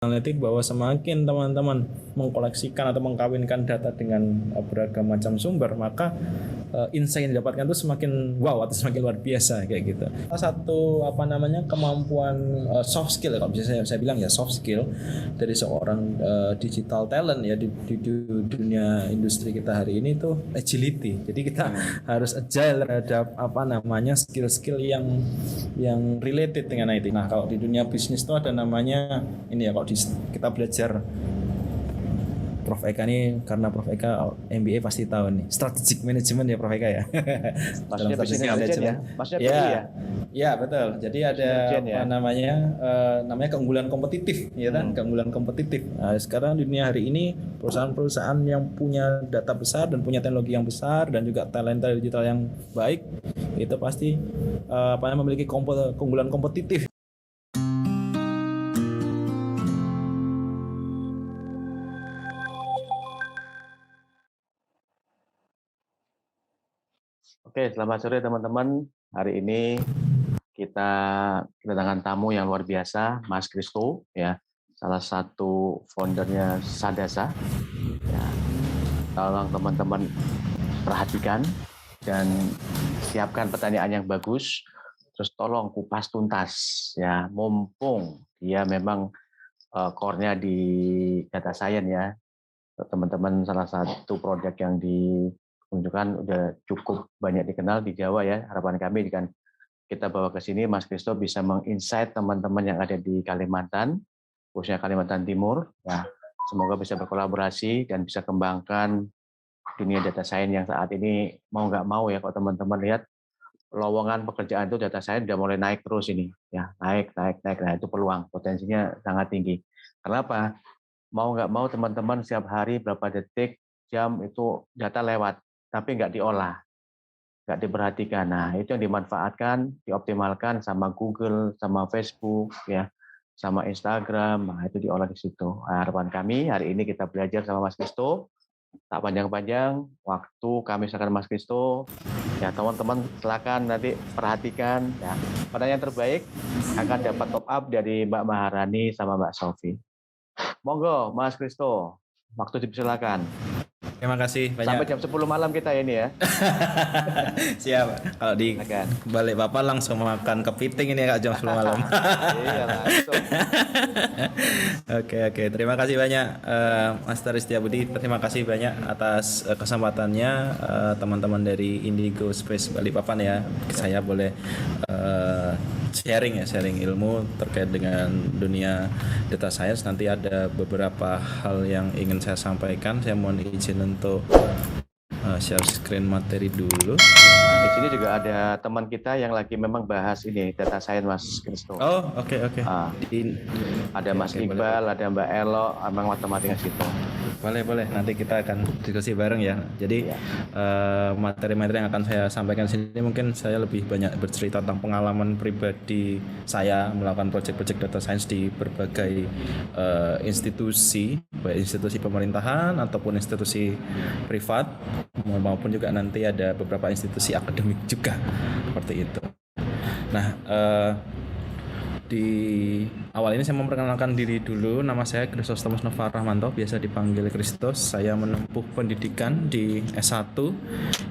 analitik bahwa semakin teman-teman mengkoleksikan atau mengkawinkan data dengan beragam macam sumber, maka insight yang didapatkan itu semakin wow atau semakin luar biasa kayak gitu. Salah satu kemampuan soft skill, kalau bisa saya bilang ya soft skill dari seorang digital talent ya di dunia industri kita hari ini itu agility. Jadi kita harus agile terhadap skill-skill yang related dengan IT. Nah, kalau di dunia bisnis itu ada namanya ini ya, kalau kita belajar Prof Eka ini, karena Prof Eka MBA pasti tahu nih, strategic management ya Prof Eka ya. Maksudnya business intelligence ya? Maksudnya PI ya? Ya betul. Jadi ada namanya keunggulan kompetitif, ya kan? Keunggulan kompetitif. Nah, sekarang di dunia hari ini perusahaan-perusahaan yang punya data besar dan punya teknologi yang besar dan juga talenta digital yang baik itu pasti memiliki keunggulan kompetitif. Oke, selamat sore teman-teman. Hari ini kita kedatangan tamu yang luar biasa, Mas Christo, ya, salah satu foundernya Sadasa. Ya, tolong teman-teman perhatikan dan siapkan pertanyaan yang bagus. Terus tolong kupas tuntas, ya, mumpung dia memang core-nya di data science ya. Teman-teman salah satu proyek yang ditunjukkan udah cukup banyak dikenal di Jawa ya. Harapan kami dengan kita bawa ke sini Mas Christo bisa menginsight teman-teman yang ada di Kalimantan, khususnya Kalimantan Timur. Ya, semoga bisa berkolaborasi dan bisa kembangkan dunia data science yang saat ini mau nggak mau ya, kalau teman-teman lihat lowongan pekerjaan itu data science udah mulai naik terus ini. Ya, naik. Nah, itu peluang, potensinya sangat tinggi. Kenapa? Mau nggak mau teman-teman setiap hari berapa detik, jam itu data lewat, tapi nggak diolah, nggak diperhatikan. Nah, itu yang dimanfaatkan, dioptimalkan sama Google, sama Facebook, ya, sama Instagram. Nah, itu diolah di situ. Nah, harapan kami hari ini kita belajar sama Mas Christo. Tak panjang-panjang, waktu kami serahkan Mas Christo. Ya, teman-teman silakan nanti perhatikan. Ya, pertanyaan terbaik akan dapat top up dari Mbak Maharani sama Mbak Sofi. Monggo, Mas Christo, waktu dipersilakan. Terima kasih banyak. Sampai jam 10 malam kita ini ya. Siap. Kalau di balik Bapak langsung makan kepiting ini Kak jam 10 malam. Iya, langsung. Oke. Terima kasih banyak Mas Taris Setiabudi. Terima kasih banyak atas kesempatannya teman-teman dari Indigo Space Balikpapan ya. Saya boleh sharing ilmu terkait dengan dunia data science. Nanti ada beberapa hal yang ingin saya sampaikan. Saya mohon izin untuk share screen materi dulu. Di sini juga ada teman kita yang lagi memang bahas ini data science Mas Christo. Oh, oke. Ada Mas Iqbal, ada Mbak Elo, memang matematika situ. Boleh. Nanti kita akan diskusi bareng ya. Jadi materi-materi yang akan saya sampaikan sini mungkin saya lebih banyak bercerita tentang pengalaman pribadi saya melakukan proyek-proyek data science di berbagai institusi, baik institusi pemerintahan ataupun institusi privat, maupun juga nanti ada beberapa institusi akademik juga seperti itu. Nah, di awal ini saya memperkenalkan diri dulu. Nama saya Chrysostomus Nova Rahmanto, biasa dipanggil Christos. Saya menempuh pendidikan di S1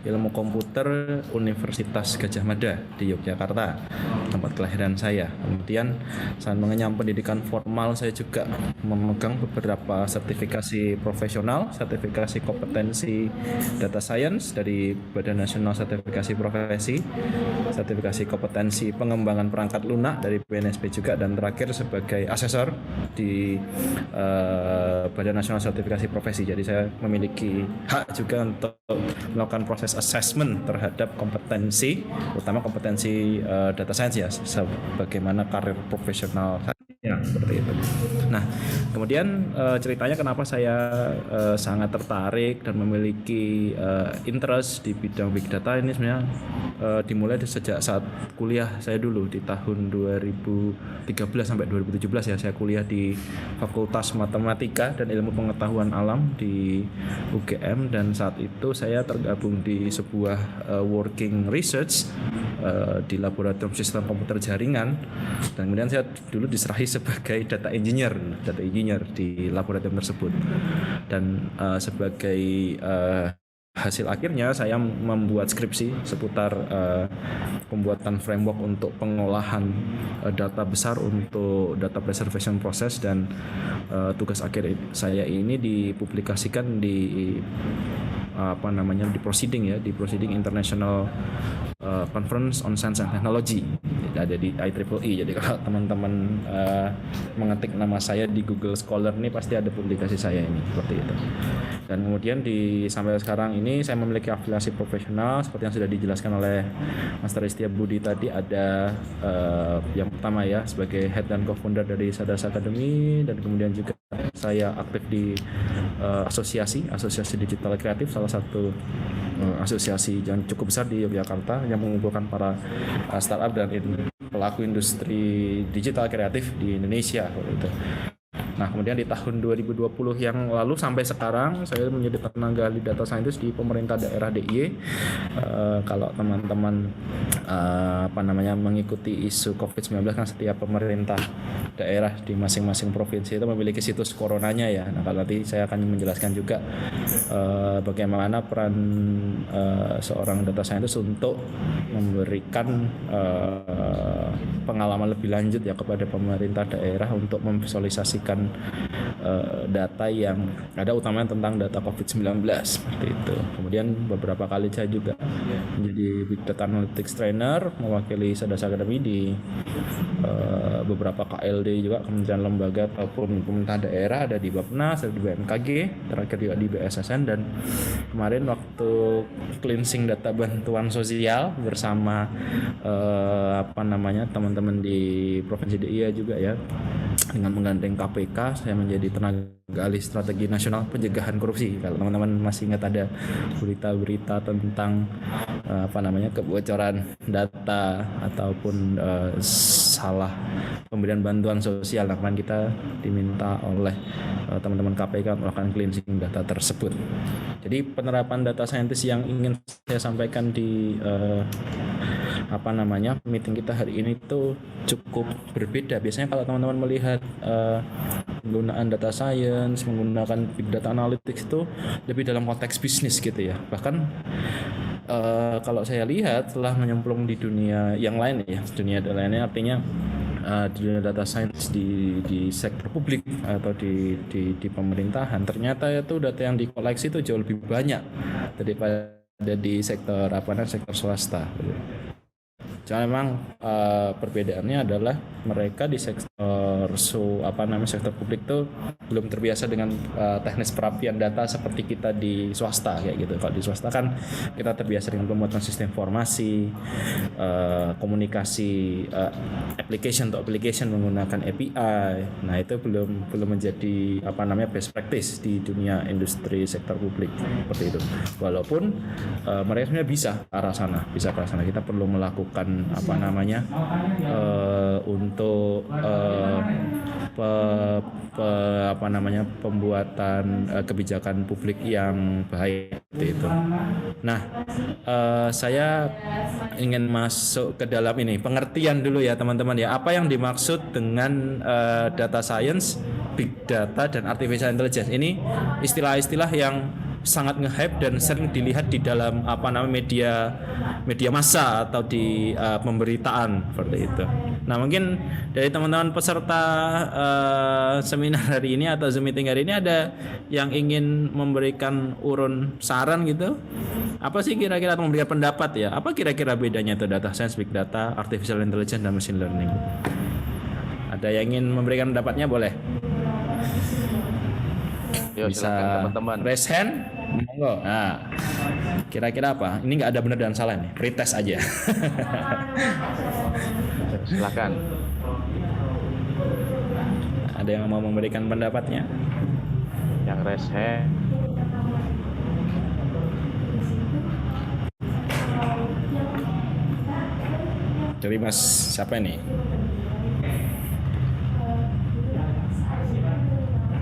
Ilmu Komputer Universitas Gadjah Mada di Yogyakarta, tempat kelahiran saya. Kemudian saat mengenyam pendidikan formal, saya juga memegang beberapa sertifikasi profesional, sertifikasi kompetensi data science dari Badan Nasional Sertifikasi Profesi, sertifikasi kompetensi pengembangan perangkat lunak dari BNSP juga, dan terakhir sebagai asesor di Badan Nasional Sertifikasi Profesi. Jadi saya memiliki hak juga untuk melakukan proses assessment terhadap kompetensi, terutama kompetensi data science ya, sebagaimana karir profesional ya, seperti itu. Nah, kemudian ceritanya kenapa saya sangat tertarik dan memiliki interest di bidang big data ini sebenarnya dimulai sejak saat kuliah saya dulu di tahun 2013 sampai 2017 ya. Saya kuliah di Fakultas Matematika dan Ilmu Pengetahuan Alam di UGM, dan saat itu saya tergabung di sebuah working research di laboratorium sistem komputer jaringan, dan kemudian saya dulu diserahi sebagai data engineer di laboratorium tersebut. Dan sebagai hasil akhirnya saya membuat skripsi seputar pembuatan framework untuk pengolahan data besar untuk data preservation process, dan tugas akhir saya ini dipublikasikan di di Proceeding International Conference on Science and Technology, ada di IEEE. Jadi kalau teman-teman mengetik nama saya di Google Scholar ini pasti ada publikasi saya ini, seperti itu. Dan kemudian sampai sekarang ini saya memiliki afiliasi profesional seperti yang sudah dijelaskan oleh Mas Tristia Budi tadi. Ada yang pertama ya sebagai head dan co-founder dari Sadasa Academy, dan kemudian juga saya aktif di asosiasi digital kreatif, salah satu asosiasi yang cukup besar di Yogyakarta yang mengumpulkan para startup dan pelaku industri digital kreatif di Indonesia gitu. Nah, kemudian di tahun 2020 yang lalu sampai sekarang saya menjadi tenaga ahli data scientist di pemerintah daerah DIY. Kalau teman-teman mengikuti isu COVID-19 kan setiap pemerintah daerah di masing-masing provinsi itu memiliki situs coronanya ya. Nah, kalau nanti saya akan menjelaskan juga bagaimana peran seorang data scientist untuk memberikan pengalaman lebih lanjut ya kepada pemerintah daerah untuk memvisualisasikan data yang ada, utamanya tentang data COVID-19 seperti itu. Kemudian beberapa kali saya juga menjadi Big Data Analytics Trainer, mewakili Sadasa Academy di beberapa KLD juga, kementerian lembaga ataupun pemerintah daerah, ada di Bappenas, ada di BMKG, terakhir juga di BSSN, dan kemarin waktu cleansing data bantuan sosial bersama teman-teman di Provinsi DIY juga ya, dengan menggandeng KPK, saya menjadi tenaga ahli strategi nasional pencegahan korupsi. Kalau teman-teman masih ingat ada berita-berita tentang kebocoran data ataupun salah pemberian bantuan sosial, nah kan kita diminta oleh teman-teman KPK melakukan cleansing data tersebut. Jadi penerapan data scientist yang ingin saya sampaikan di meeting kita hari ini itu cukup berbeda. Biasanya kalau teman-teman melihat penggunaan data science, menggunakan big data analytics itu lebih dalam konteks bisnis gitu ya. Bahkan kalau saya lihat setelah menyemplung di dunia yang lain ya, dunia lainnya artinya di dunia data science di sektor publik atau di pemerintahan, ternyata itu data yang dikoleksi itu jauh lebih banyak daripada di sektor sektor swasta. Cuma memang perbedaannya adalah mereka di sektor sektor publik tuh belum terbiasa dengan teknis perapian data seperti kita di swasta kayak gitu. Kalau di swasta kan kita terbiasa dengan pembuatan sistem informasi, komunikasi application to application menggunakan API. Nah, itu belum menjadi best practice di dunia industri sektor publik seperti itu. Walaupun mereka sebenarnya bisa ke arah sana. Kita perlu melakukan untuk pembuatan kebijakan publik yang baik itu. Nah, saya ingin masuk ke dalam ini pengertian dulu ya teman-teman ya. Apa yang dimaksud dengan data science, big data, dan artificial intelligence? Ini istilah-istilah yang sangat nge-hype dan sering dilihat di dalam media massa atau di pemberitaan seperti itu. Nah, mungkin dari teman-teman peserta seminar hari ini atau Zoom meeting hari ini ada yang ingin memberikan urun saran gitu. Apa sih kira-kira, atau memberikan pendapat ya? Apa kira-kira bedanya itu data science, big data, artificial intelligence, dan machine learning? Ada yang ingin memberikan pendapatnya, boleh? Yo, Bisa teman-teman raise hand, monggo. Nah, kira-kira apa? Ini nggak ada benar dan salah nih, pretest aja. Silakan. Ada yang mau memberikan pendapatnya? Yang raise hand. Jadi Mas siapa ini?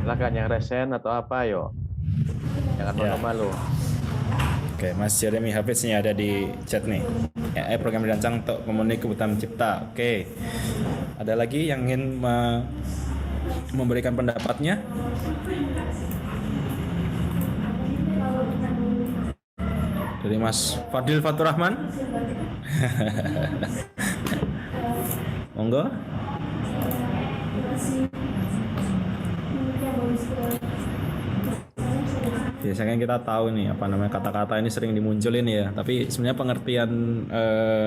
Silakan yang resen atau apa, yo. Jangan malu-malu. Oke, Mas Jeremy Hafiz nih ada di chat nih. AI program dirancang untuk memenuhi kebutuhan cipta. Oke. Ada lagi yang ingin memberikan pendapatnya? Dari Mas Fadil Fatur Rahman. Monggo. Biasanya kita tahu nih apa namanya kata-kata ini sering dimunculin ya, tapi sebenarnya pengertian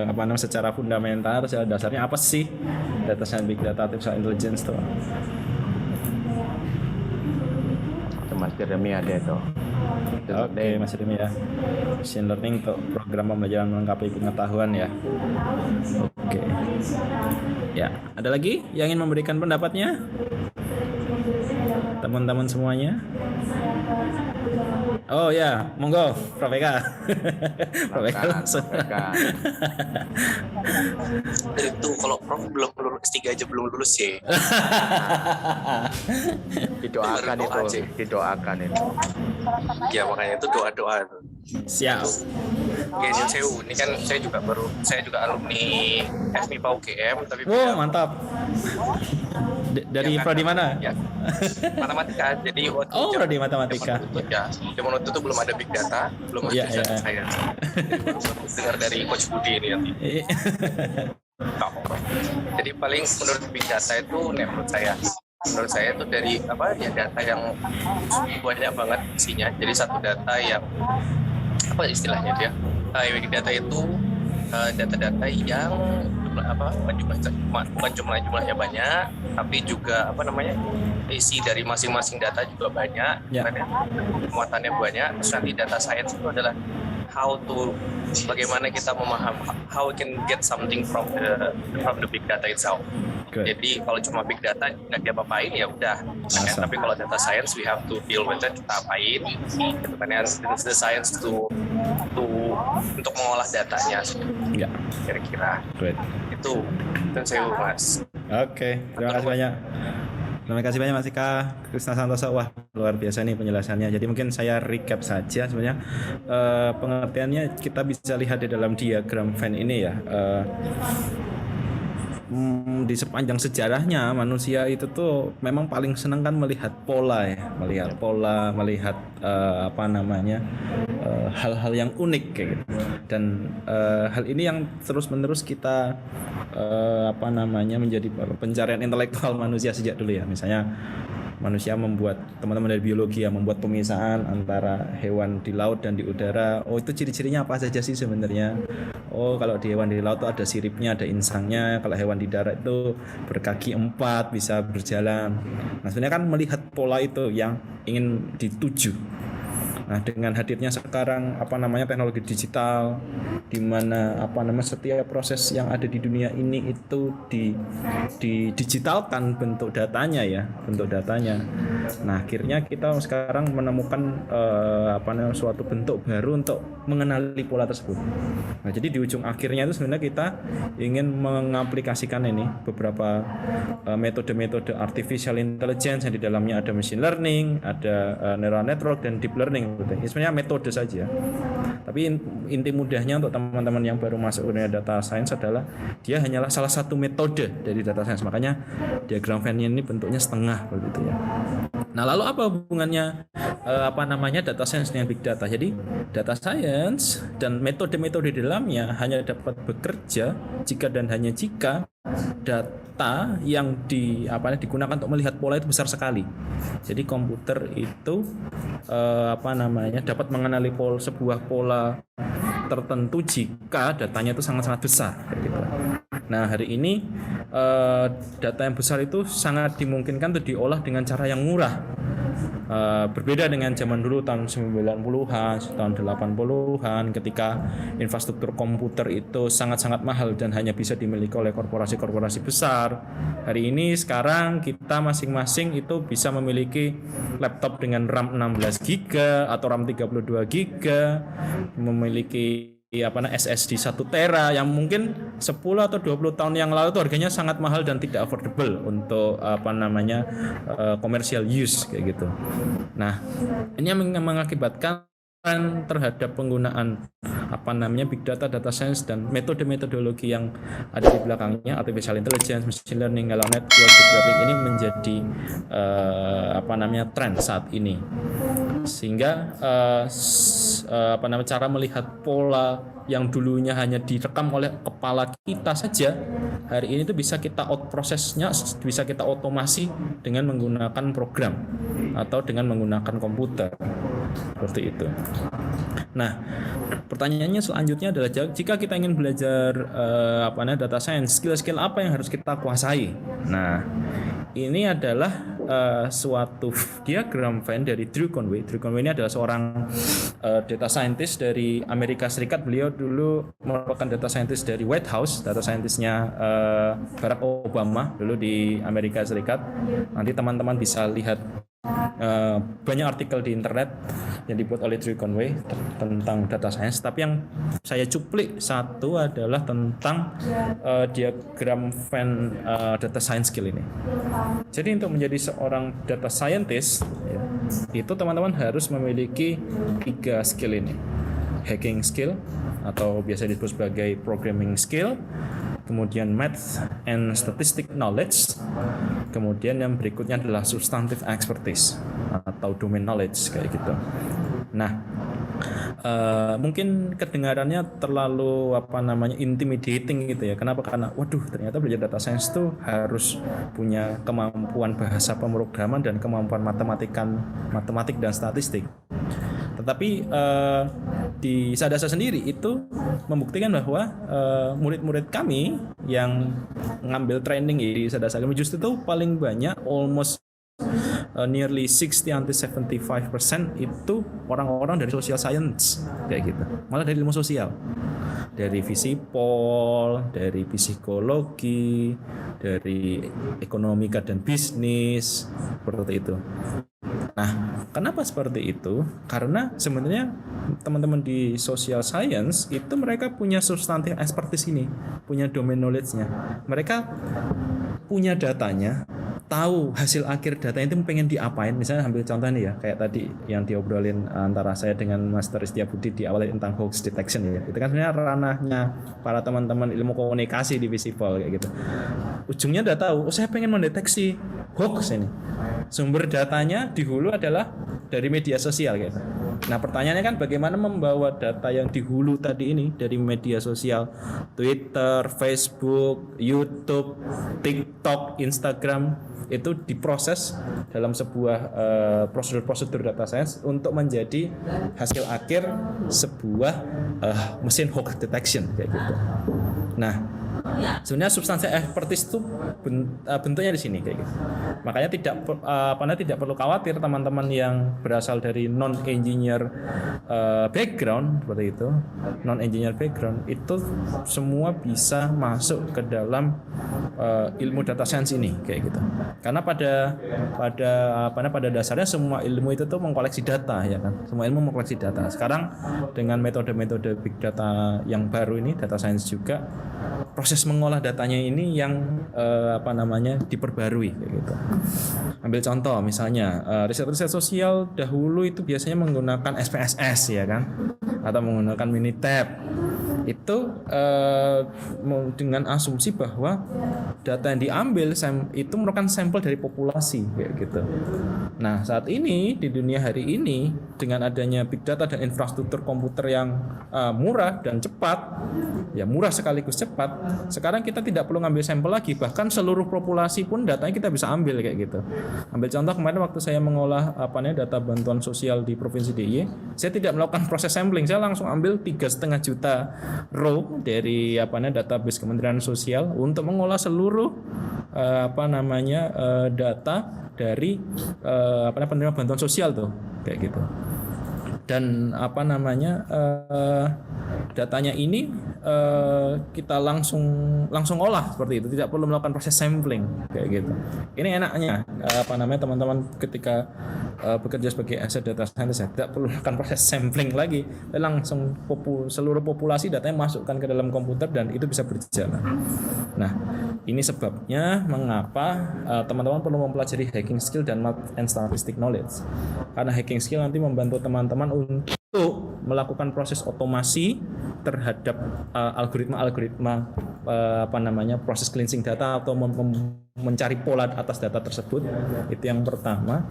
apa namanya secara fundamental secara dasarnya apa sih data science, big data, artificial intelligence tuh? Mas Jeremy ada itu. Oke, Mas Rimi ya. Machine learning untuk program pembelajaran melengkapi pengetahuan ya. Oke. Ya, ada lagi yang ingin memberikan pendapatnya? Teman-teman semuanya? Oh ya, monggo, Prof Eka. Prof Eka langsung. Itu kalau Prof belum lulus S3 aja belum lulus sih. Didoakan itu, didoakan itu. Ya makanya itu doa-doa. Siap. Ya ini kan saya juga alumni FMIPA UGM tapi Wow, mantap. Dari ya, prodi mana? Ya, matematika. Jadi waktu prodi matematika. Zaman waktu itu belum ada big data, belum ada data science. Jadi baru dengar dari Coach Budi ini nanti. Jadi paling menurut big data itu menurut saya itu dari data yang banyak banget isinya. Jadi satu data yang apa istilahnya dia? Big data itu data-data yang bukan jumlahnya banyak, tapi juga isi dari masing-masing data juga banyak, muatannya banyak. Terus nanti data science itu adalah bagaimana kita memahami how we can get something from the big data itself. Good. Jadi kalau cuma big data nggak diapa-apain ya udah. Tapi kalau data science we have to deal with it, kita apain. Itu kan ya the science untuk mengolah datanya. Kira-kira. Great. Itu saya Mas. Oke, terima kasih banyak. Terima kasih banyak Mas Ika Krisna Santoso. Wah, luar biasa nih penjelasannya. Jadi mungkin saya recap saja sebenarnya pengertiannya kita bisa lihat di dalam diagram Venn ini ya. Di sepanjang sejarahnya manusia itu tuh memang paling senang kan melihat pola ya, melihat hal-hal yang unik kayak gitu. Dan hal ini yang terus-menerus kita menjadi pencarian intelektual manusia sejak dulu ya. Misalnya manusia teman-teman dari biologi yang membuat pemisahan antara hewan di laut dan di udara. Oh, itu ciri-cirinya apa saja sih sebenarnya? Oh, kalau di hewan di laut itu ada siripnya, ada insangnya. Kalau hewan di darat itu berkaki 4, bisa berjalan. Nah, sebenarnya kan melihat pola itu yang ingin dituju. Nah, dengan hadirnya sekarang teknologi digital, di mana setiap proses yang ada di dunia ini itu didigitalkan bentuk datanya. Nah, akhirnya kita sekarang menemukan suatu bentuk baru untuk mengenali pola tersebut. Nah, jadi di ujung akhirnya itu sebenarnya kita ingin mengaplikasikan ini beberapa metode-metode artificial intelligence yang di dalamnya ada machine learning, ada neural network dan deep learning. Ini sebenarnya metode saja. Tapi inti mudahnya untuk teman-teman yang baru masuk ke dunia data science adalah dia hanyalah salah satu metode dari data science. Makanya diagram Venn ini bentuknya setengah begitu ya. Nah, lalu apa hubungannya data science dengan big data? Jadi data science dan metode-metode di dalamnya hanya dapat bekerja jika dan hanya jika data yang digunakan untuk melihat pola itu besar sekali. Jadi komputer itu dapat mengenali sebuah pola tertentu jika datanya itu sangat-sangat besar gitu. Nah, hari ini data yang besar itu sangat dimungkinkan untuk diolah dengan cara yang murah. Berbeda dengan zaman dulu tahun 90-an, tahun 80-an ketika infrastruktur komputer itu sangat-sangat mahal dan hanya bisa dimiliki oleh korporasi-korporasi besar. Hari ini sekarang kita masing-masing itu bisa memiliki laptop dengan RAM 16 GB atau RAM 32 GB, memiliki SSD 1 tera yang mungkin 10 atau 20 tahun yang lalu itu harganya sangat mahal dan tidak affordable untuk commercial use kayak gitu. Nah, ini yang mengakibatkan tren terhadap penggunaan big data, data science, dan metode-metodologi yang ada di belakangnya, artificial intelligence, machine learning, neural network, deep learning ini menjadi tren saat ini. Sehingga cara melihat pola yang dulunya hanya direkam oleh kepala kita saja, hari ini itu bisa kita prosesnya bisa kita otomasi dengan menggunakan program atau dengan menggunakan komputer, seperti itu. Nah, pertanyaannya selanjutnya adalah, jika kita ingin belajar data science, skill-skill apa yang harus kita kuasai? Nah, ini adalah suatu diagram Venn dari Drew Conway. Drew Conway ini adalah seorang data scientist dari Amerika Serikat. Beliau dulu merupakan data scientist dari White House, data scientistnya Barack Obama dulu di Amerika Serikat. Nanti teman-teman bisa lihat banyak artikel di internet yang dibuat oleh Drew Conway tentang data science, tapi yang saya cuplik satu adalah tentang diagram Venn data science skill ini. Jadi untuk menjadi seorang data scientist, ya, itu teman-teman harus memiliki 3 skill ini. Hacking skill atau biasa disebut sebagai programming skill, kemudian math and statistic knowledge, kemudian yang berikutnya adalah substantive expertise atau domain knowledge, kayak gitu. Nah, mungkin kedengarannya terlalu intimidating gitu ya. Kenapa? Karena ternyata belajar data science itu harus punya kemampuan bahasa pemrograman dan kemampuan matematik dan statistik. Tetapi di Sadasa sendiri itu membuktikan bahwa murid-murid kami yang ngambil training di Sadasa kami justru itu paling banyak, almost nearly 60-75% itu orang-orang dari social science, kayak gitu. Malah dari ilmu sosial, dari visipol, dari psikologi, dari ekonomika dan bisnis, seperti itu. Nah, kenapa seperti itu? Karena sebenarnya teman-teman di social science itu mereka punya substantive expertise ini, punya domain knowledge-nya. Mereka punya datanya, tahu hasil akhir datanya itu pengen diapain. Misalnya ambil contoh nih ya, kayak tadi yang diobrolin antara saya dengan Master Istiabudi di awal tentang hoax detection ya. Itu kan sebenarnya ranahnya para teman-teman ilmu komunikasi di visipol, kayak gitu. Ujungnya udah tahu, saya pengen mendeteksi hoax ini. Sumber datanya di hulu adalah dari media sosial gitu. Nah, pertanyaannya kan bagaimana membawa data yang di hulu tadi ini dari media sosial, Twitter, Facebook, YouTube, TikTok, Instagram, itu diproses dalam sebuah prosedur data science untuk menjadi hasil akhir sebuah mesin hoax detection, kayak gitu. Nah, sebenarnya substansi expertise itu bentuknya di sini, kayak gitu. Makanya tidak perlu khawatir teman-teman yang berasal dari non engineer background, seperti itu, non engineer background itu semua bisa masuk ke dalam ilmu data science ini, kayak gitu. Karena pada dasarnya semua ilmu itu tuh mengkoleksi data, ya kan. Semua ilmu mengkoleksi data. Sekarang dengan metode-metode big data yang baru ini, data science juga, proses mengolah datanya ini yang diperbarui, kayak gitu. Ambil contoh misalnya riset-riset sosial dahulu itu biasanya menggunakan SPSS, ya kan, atau menggunakan Minitab. Itu dengan asumsi bahwa data yang diambil itu merupakan sampel dari populasi, kayak gitu. Nah, saat ini di dunia hari ini dengan adanya big data dan infrastruktur komputer yang murah dan cepat, ya murah sekaligus cepat, sekarang kita tidak perlu ngambil sampel lagi, bahkan seluruh populasi pun datanya kita bisa ambil, kayak gitu. Ambil contoh kemarin waktu saya mengolah data bantuan sosial di Provinsi DIY, saya tidak melakukan proses sampling, saya langsung ambil 3,5 juta row dari database Kementerian Sosial untuk mengolah seluruh data dari penerima bantuan sosial tuh, kayak gitu. Dan datanya ini kita langsung olah seperti itu, tidak perlu melakukan proses sampling, kayak gitu. Ini enaknya teman-teman ketika bekerja sebagai asset data scientist, tidak perlu melakukan proses sampling lagi, langsung seluruh populasi datanya masukkan ke dalam komputer dan itu bisa berjalan. Nah, ini sebabnya mengapa teman-teman perlu mempelajari hacking skill dan math and statistic knowledge, karena hacking skill nanti membantu teman-teman untuk melakukan proses otomasi terhadap algoritma proses cleansing data atau mencari pola atas data tersebut. Itu yang pertama.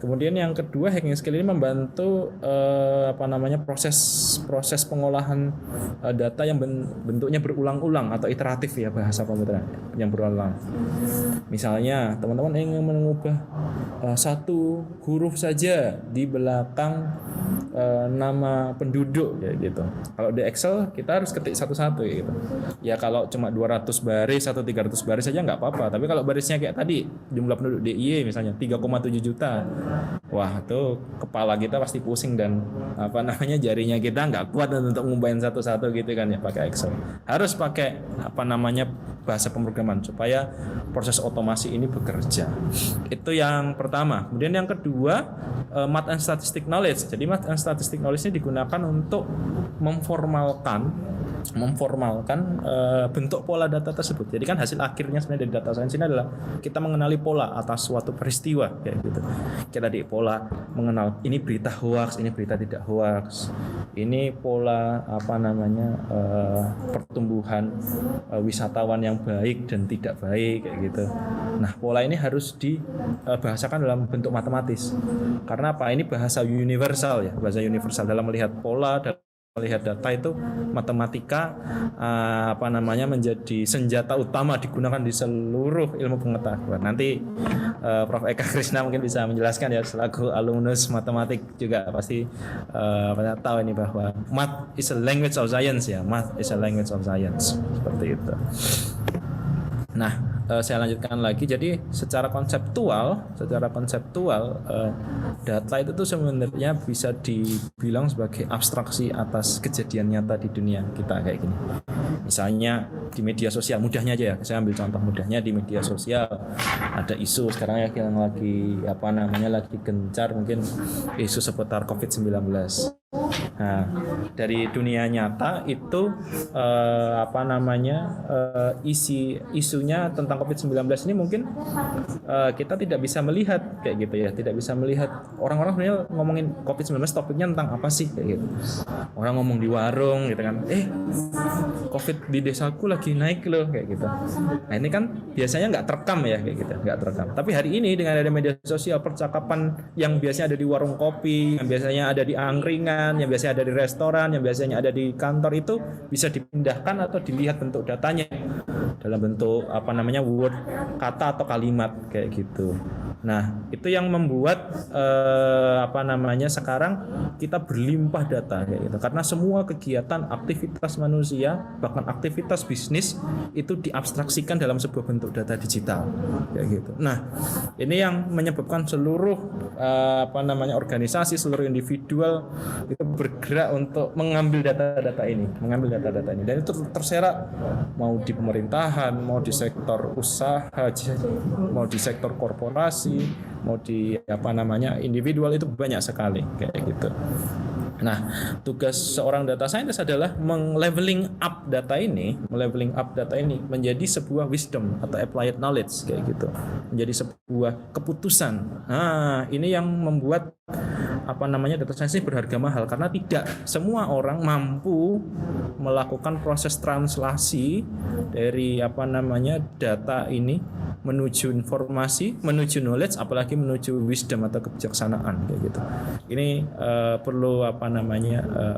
Kemudian yang kedua, hacking skill ini membantu proses pengolahan data yang bentuknya berulang-ulang atau iteratif ya, bahasa komputer yang berulang. Misalnya teman-teman ingin mengubah satu huruf saja di belakang nama penduduk kayak gitu. Kalau di Excel kita harus ketik satu-satu kayak gitu. Ya kalau cuma 200 baris atau 300 baris saja nggak apa-apa. Tapi kalau barisnya kayak tadi, jumlah penduduk DIY misalnya 3,7 juta. Wah, itu kepala kita pasti pusing dan jarinya kita nggak kuat untuk ngubahin satu-satu gitu kan ya pakai Excel. Harus pakai bahasa pemrograman supaya proses otomasi ini bekerja. Itu yang pertama. Kemudian yang kedua, Math and Statistic Knowledge. Jadi Math and Statistic Knowledge ini digunakan untuk memformalkan bentuk pola data tersebut. Jadi kan hasil akhirnya sebenarnya dari data science ini adalah kita mengenali pola atas suatu peristiwa kayak gitu. Kita di pola mengenal ini berita hoax, ini berita tidak hoax. Ini pola pertumbuhan wisatawan yang baik dan tidak baik kayak gitu. Nah, pola ini harus dibahasakan dalam bentuk matematis. Karena apa? Ini bahasa universal ya, bahasa universal dalam melihat pola, dalam melihat data itu matematika menjadi senjata utama digunakan di seluruh ilmu pengetahuan. Nanti Prof. Eka Krishna mungkin bisa menjelaskan ya, selaku alumnus matematik juga pasti tahu ini bahwa math is a language of science ya, math is a language of science seperti itu. Nah, saya lanjutkan lagi. Jadi secara konseptual data itu tuh sebenarnya bisa dibilang sebagai abstraksi atas kejadian nyata di dunia kita kayak gini. Misalnya di media sosial, mudahnya aja ya, saya ambil contoh mudahnya di media sosial ada isu sekarang ya yang lagi lagi gencar mungkin isu seputar COVID-19. Nah, dari dunia nyata itu isunya tentang COVID-19 ini mungkin kita tidak bisa melihat kayak gitu ya, tidak bisa melihat orang-orang sebenarnya ngomongin COVID-19 topiknya tentang apa sih kayak gitu. Orang ngomong di warung gitu kan, COVID di desaku lagi naik loh kayak gitu. Nah, ini kan biasanya nggak terekam ya kayak gitu, nggak terekam. Tapi hari ini dengan ada media sosial, percakapan yang biasanya ada di warung kopi, yang biasanya ada di angkringan, yang biasanya ada di restoran, yang biasanya ada di kantor itu bisa dipindahkan atau dilihat bentuk datanya dalam bentuk word, kata atau kalimat kayak gitu. Nah, itu yang membuat sekarang kita berlimpah data kayak gitu. Karena semua kegiatan, aktivitas manusia, bahkan aktivitas bisnis itu diabstraksikan dalam sebuah bentuk data digital kayak gitu. Nah, ini yang menyebabkan seluruh organisasi, seluruh individual itu bergerak untuk mengambil data-data ini, dan itu terserak mau di pemerintahan, mau di sektor usaha, mau di sektor korporasi, mau di individual, itu banyak sekali kayak gitu. Nah, tugas seorang data scientist adalah leveling up data ini menjadi sebuah wisdom atau applied knowledge kayak gitu, menjadi sebuah keputusan. Nah, ini yang membuat data science ini berharga mahal, karena tidak semua orang mampu melakukan proses translasi dari data ini menuju informasi, menuju knowledge, apalagi menuju wisdom atau kebijaksanaan kayak gitu. Ini perlu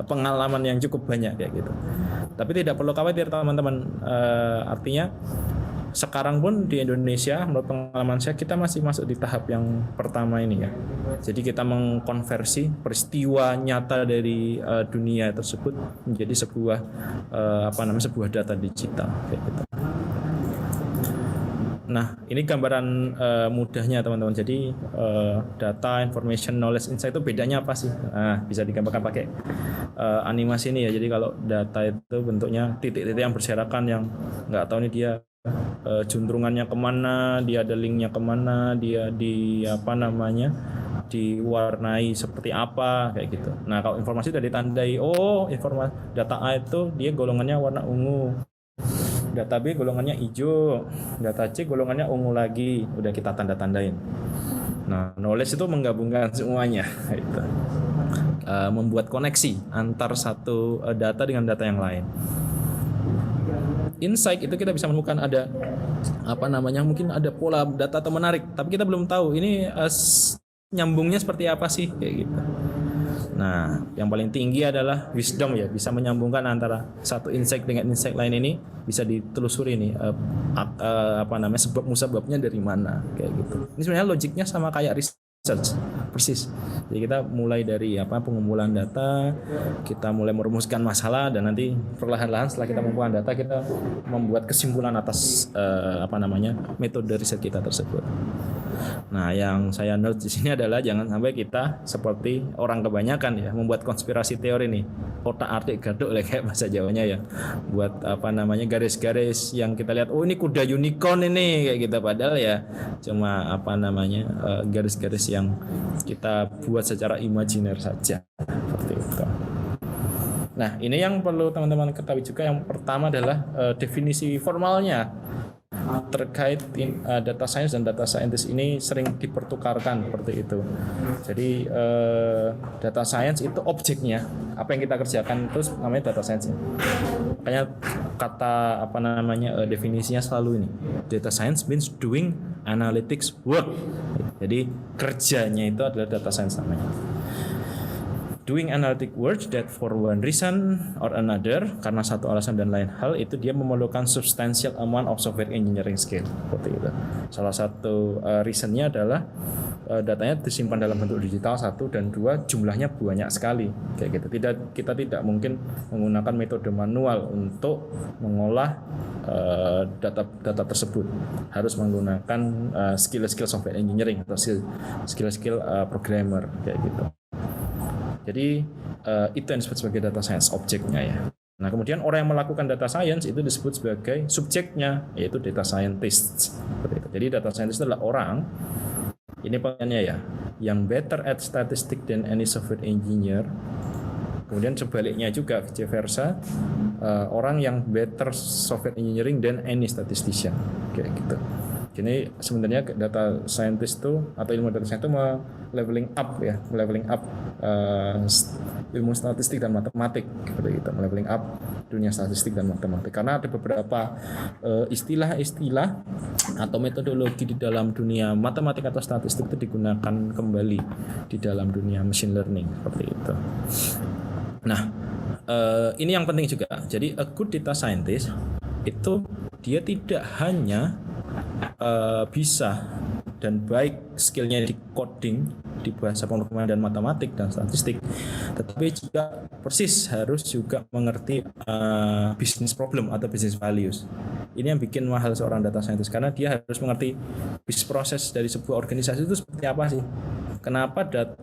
pengalaman yang cukup banyak kayak gitu. Tapi tidak perlu khawatir teman-teman, artinya sekarang pun di Indonesia menurut pengalaman saya kita masih masuk di tahap yang pertama ini ya. Jadi kita mengkonversi peristiwa nyata dari dunia tersebut menjadi sebuah sebuah data digital kayak gitu. Nah, ini gambaran mudahnya teman-teman. Jadi data, information, knowledge, insight itu bedanya apa sih? Nah, bisa digambarkan pakai animasi ini ya. Jadi kalau data itu bentuknya titik-titik yang berserakan, yang nggak tahu nih dia juntrungannya kemana, dia ada linknya kemana, dia diwarnai seperti apa kayak gitu. Nah, kalau informasi sudah ditandai, informasi data A itu dia golongannya warna ungu, data B golongannya hijau, data C golongannya ungu lagi, udah kita tanda-tandain. Nah, knowledge itu menggabungkan semuanya gitu. membuat koneksi antar satu data dengan data yang lain. Insight itu kita bisa menemukan ada mungkin ada pola data atau menarik, tapi kita belum tahu ini nyambungnya seperti apa sih kayak gitu. Nah, yang paling tinggi adalah wisdom ya, bisa menyambungkan antara satu insight dengan insight lain ini, bisa ditelusuri nih sebab musababnya dari mana kayak gitu. Ini sebenarnya logiknya sama kayak research persis. Jadi kita mulai dari pengumpulan data, kita mulai merumuskan masalah, dan nanti perlahan-lahan setelah kita mengumpulkan data kita membuat kesimpulan atas metode riset kita tersebut. Nah, yang saya note di sini adalah jangan sampai kita seperti orang kebanyakan ya, membuat konspirasi teori nih, otak-atik gaduk kayak bahasa Jawanya ya, buat garis-garis yang kita lihat, oh ini kuda unicorn ini kayak gitu, padahal ya cuma garis-garis yang kita buat secara imajiner saja seperti itu. Nah, ini yang perlu teman-teman ketahui juga. Yang pertama adalah definisi formalnya terkait data science dan data scientist ini sering dipertukarkan seperti itu. Jadi data science itu objeknya, apa yang kita kerjakan itu namanya data science. Makanya kata definisinya selalu ini, data science means doing analytics work. Jadi kerjanya itu adalah data science namanya. Doing analytic work that for one reason or another, karena satu alasan dan lain hal, itu dia memerlukan substantial amount of software engineering skill seperti itu. Salah satu reasonnya adalah datanya disimpan dalam bentuk digital, satu, dan dua, jumlahnya banyak sekali kayak gitu. Kita tidak mungkin menggunakan metode manual untuk mengolah data tersebut. Harus menggunakan skill-skill software engineering atau skill-skill programmer kayak gitu. Jadi itu yang disebut sebagai data science objeknya ya. Nah, kemudian orang yang melakukan data science itu disebut sebagai subjeknya, yaitu data scientist. Jadi data scientist adalah orang, ini pengennya ya, yang better at statistics than any software engineer. Kemudian sebaliknya juga, vice versa, orang yang better software engineering than any statistician kayak gitu. Jadi sebenarnya data scientist itu atau ilmu data science itu leveling up ilmu statistik dan matematik seperti itu, leveling up dunia statistik dan matematik, karena ada beberapa istilah-istilah atau metodologi di dalam dunia matematik atau statistik itu digunakan kembali di dalam dunia machine learning seperti itu. Nah, ini yang penting juga. Jadi a good data scientist itu dia tidak hanya bisa dan baik skillnya di coding, di bahasa pemrograman dan matematik dan statistik, tetapi juga persis harus juga mengerti business problem atau business values. Ini yang bikin mahal seorang data scientist, karena dia harus mengerti bisnis proses dari sebuah organisasi itu seperti apa sih. Kenapa data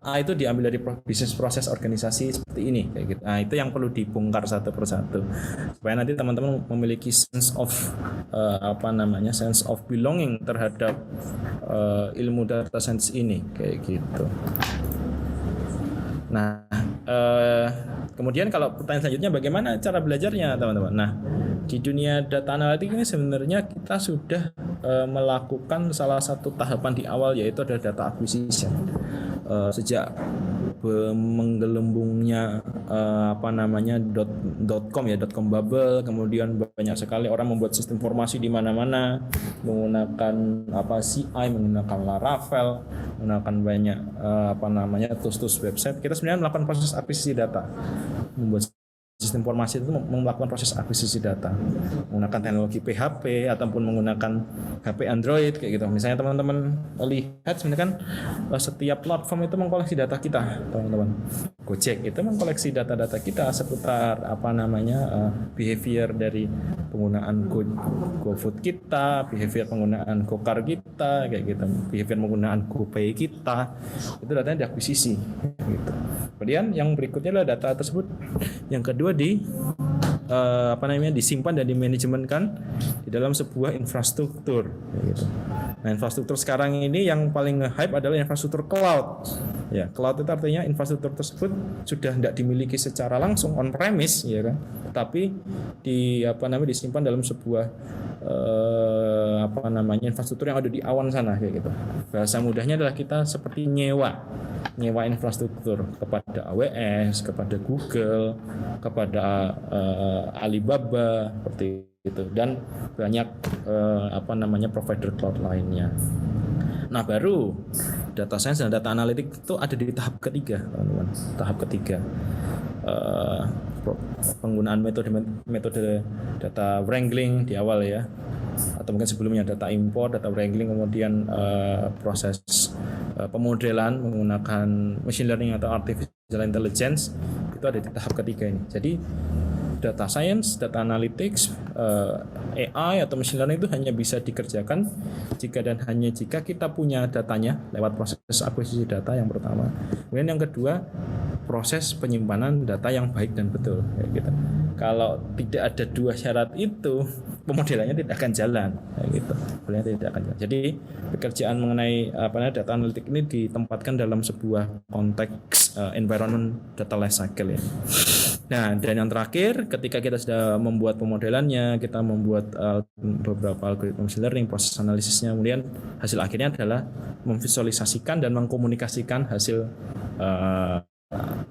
A itu diambil dari bisnis proses organisasi seperti ini kayak gitu. Nah, itu yang perlu dibongkar satu persatu supaya nanti teman-teman memiliki sense of sense of belonging terhadap ilmu data science ini kayak gitu. Nah, kemudian kalau pertanyaan selanjutnya bagaimana cara belajarnya teman-teman? Nah, di dunia data analitik ini sebenarnya kita sudah melakukan salah satu tahapan di awal, yaitu adalah data acquisition. Sejak menggelembungnya .com bubble, kemudian banyak sekali orang membuat sistem informasi di mana-mana menggunakan CI, menggunakan Laravel, menggunakan banyak tools website. Kita sebenarnya melakukan proses akuisisi data, membuat sistem informasi itu melakukan proses akuisisi data menggunakan teknologi PHP ataupun menggunakan HP Android kayak gitu. Misalnya teman-teman lihat sebenarnya kan setiap platform itu mengkoleksi data kita, teman-teman. Gojek itu mengkoleksi data-data kita seputar behavior dari penggunaan GoFood kita, behavior penggunaan GoCar kita kayak gitu, behavior penggunaan GoPay kita. Itu datanya diakuisisi gitu. Kemudian yang berikutnya adalah data tersebut yang kedua disimpan dan dimanajemenkan di dalam sebuah infrastruktur gitu. Nah, infrastruktur sekarang ini yang paling hype adalah infrastruktur cloud Ya, cloud itu artinya infrastruktur tersebut sudah tidak dimiliki secara langsung on premise, ya kan, tapi disimpan dalam sebuah infrastruktur yang ada di awan sana, kayak gitu. Bahasa mudahnya adalah kita seperti nyewa infrastruktur kepada AWS, kepada Google, kepada Alibaba, seperti itu, dan banyak provider cloud lainnya. Nah, baru data science dan data analitik itu ada di tahap ketiga, teman-teman. Tahap ketiga, penggunaan metode data wrangling di awal ya, atau mungkin sebelumnya data import, data wrangling, kemudian proses pemodelan menggunakan machine learning atau artificial intelligence, itu ada di tahap ketiga ini. Jadi data science, data analytics, AI atau machine learning itu hanya bisa dikerjakan jika dan hanya jika kita punya datanya lewat proses akuisisi data yang pertama. Kemudian yang kedua, proses penyimpanan data yang baik dan betul, kayak gitu. Kalau tidak ada dua syarat itu, pemodelannya tidak akan jalan, kayak gitu. Pemodelannya tidak akan jalan. Jadi pekerjaan mengenai data analitik ini ditempatkan dalam sebuah konteks environment data life cycle ya. Nah, dan yang terakhir, ketika kita sudah membuat pemodelannya, kita membuat beberapa algoritma machine learning, proses analisisnya, kemudian hasil akhirnya adalah memvisualisasikan dan mengkomunikasikan hasil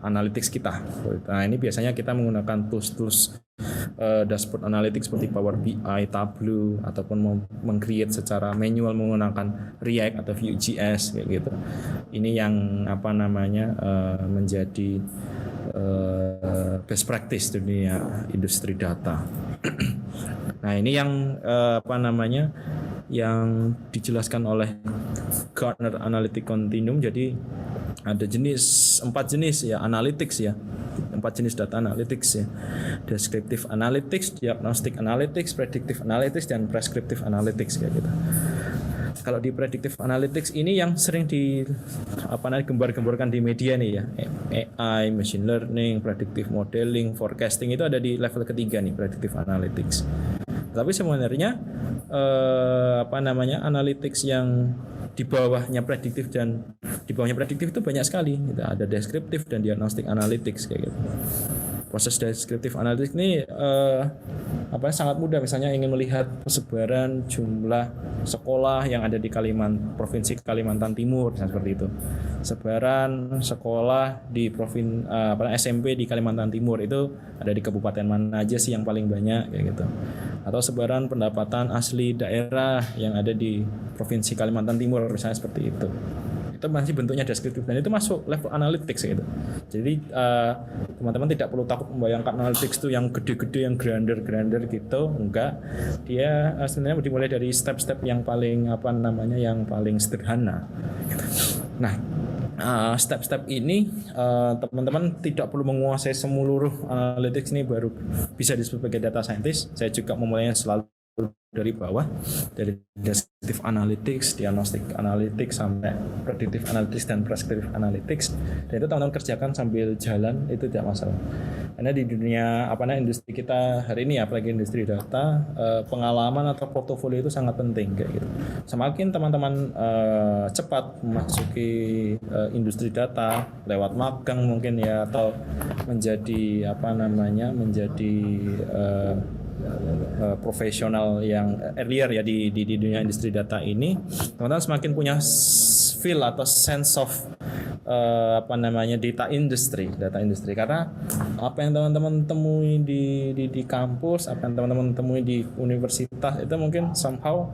analytics kita. Nah, ini biasanya kita menggunakan tools dashboard analytics seperti Power BI, Tableau, ataupun meng-create secara manual menggunakan React atau Vue.js, kayak gitu. Ini yang menjadi best practice dunia industri data. Nah, ini yang yang dijelaskan oleh Gartner Analytic Continuum. Jadi ada 4 jenis ya analytics ya. 4 jenis data analytics ya. Descriptive analytics, diagnostic analytics, predictive analytics, dan prescriptive analytics, kayak gitu. Kalau di predictive analytics ini yang sering gembar-gemborkan di media nih ya, AI, machine learning, predictive modeling, forecasting, itu ada di level ketiga nih, predictive analytics. Tapi sebenarnya analytics yang di bawahnya prediktif dan di bawahnya prediktif itu banyak sekali. Ada deskriptif dan diagnostic analytics, kayak gitu. Proses deskriptif analytics ini sangat mudah. Misalnya ingin melihat persebaran jumlah sekolah yang ada di provinsi Kalimantan Timur, misalnya seperti itu. Sebaran sekolah di SMP di Kalimantan Timur itu ada di kabupaten mana aja sih yang paling banyak, kayak gitu. Atau sebaran pendapatan asli daerah yang ada di provinsi Kalimantan Timur, misalnya seperti itu. Itu masih bentuknya deskriptif dan itu masuk level analytics gitu. Jadi teman-teman tidak perlu takut membayangkan analytics itu yang gede-gede, yang grander gitu, enggak. Dia sebenarnya dimulai dari step-step yang paling yang paling sederhana. Nah, step-step ini teman-teman tidak perlu menguasai seluruh analytics ini baru bisa disebut sebagai data scientist. Saya juga memulainya selalu dari bawah, dari descriptive analytics, diagnostic analytics, sampai predictive analytics dan prescriptive analytics. Dan itu teman-teman kerjakan sambil jalan, itu tidak masalah. Karena di dunia industri kita hari ini, apalagi industri data, pengalaman atau portofolio itu sangat penting, kayak gitu. Semakin teman-teman cepat memasuki industri data lewat magang mungkin ya, atau menjadi profesional yang earlier ya di dunia industri data ini, teman-teman semakin punya feel atau sense of data industry, karena apa yang teman-teman temui di kampus, apa yang teman-teman temui di universitas itu mungkin somehow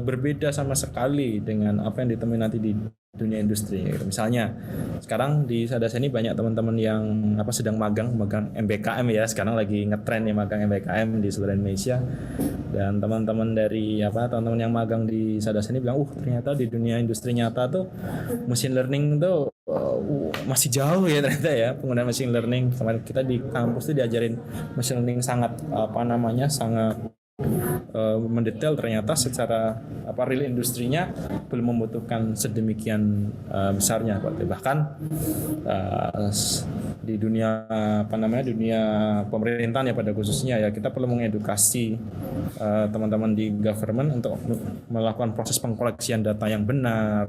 berbeda sama sekali dengan apa yang ditemui nanti di dunia industri. Misalnya sekarang di Sadasa ini banyak teman-teman yang sedang magang MBKM ya, sekarang lagi ngetren ya magang MBKM di seluruh Indonesia. Dan teman-teman dari teman-teman yang magang di Sadasa ini bilang, ternyata di dunia industri nyata tuh machine learning tuh masih jauh ya ternyata ya, penggunaan machine learning. Kemarin kita di kampus tuh diajarin machine learning sangat sangat mendetail ternyata secara real industrinya belum membutuhkan sedemikian besarnya. Bahkan di dunia dunia pemerintahan ya pada khususnya ya, kita perlu mengedukasi teman-teman di government untuk melakukan proses pengkoleksian data yang benar,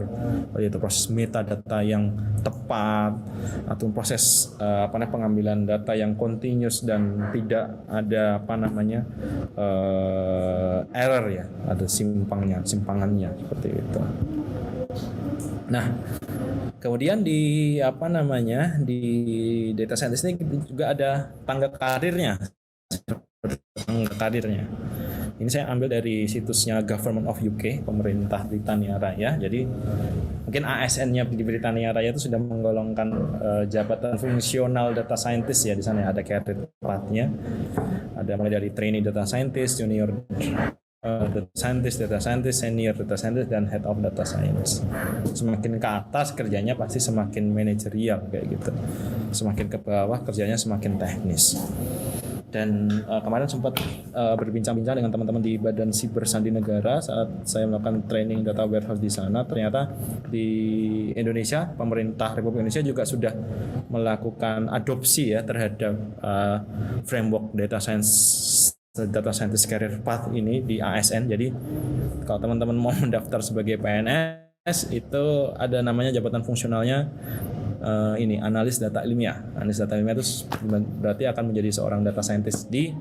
yaitu proses metadata yang tepat, atau proses pengambilan data yang continuous dan tidak ada error ya, ada simpangannya seperti itu. Nah, kemudian di di data scientist ini juga ada tangga karirnya. Ini saya ambil dari situsnya Government of UK, pemerintah Britania Raya. Jadi mungkin ASN-nya di Britania Raya itu sudah menggolongkan jabatan fungsional data scientist ya, di sana ada career path-nya. Ada mulai dari trainee data scientist, junior data scientist, senior data scientist, dan head of data science. Semakin ke atas kerjanya pasti semakin manajerial kayak gitu. Semakin ke bawah kerjanya semakin teknis. Dan kemarin sempat berbincang-bincang dengan teman-teman di Badan Siber Sandi Negara saat saya melakukan training data warehouse di sana. Ternyata di Indonesia, pemerintah Republik Indonesia juga sudah melakukan adopsi ya terhadap framework data scientist career path ini di ASN. Jadi kalau teman-teman mau mendaftar sebagai PNS, itu ada namanya jabatan fungsionalnya analis data ilmiah. Analis data ilmiah itu berarti akan menjadi seorang data scientist di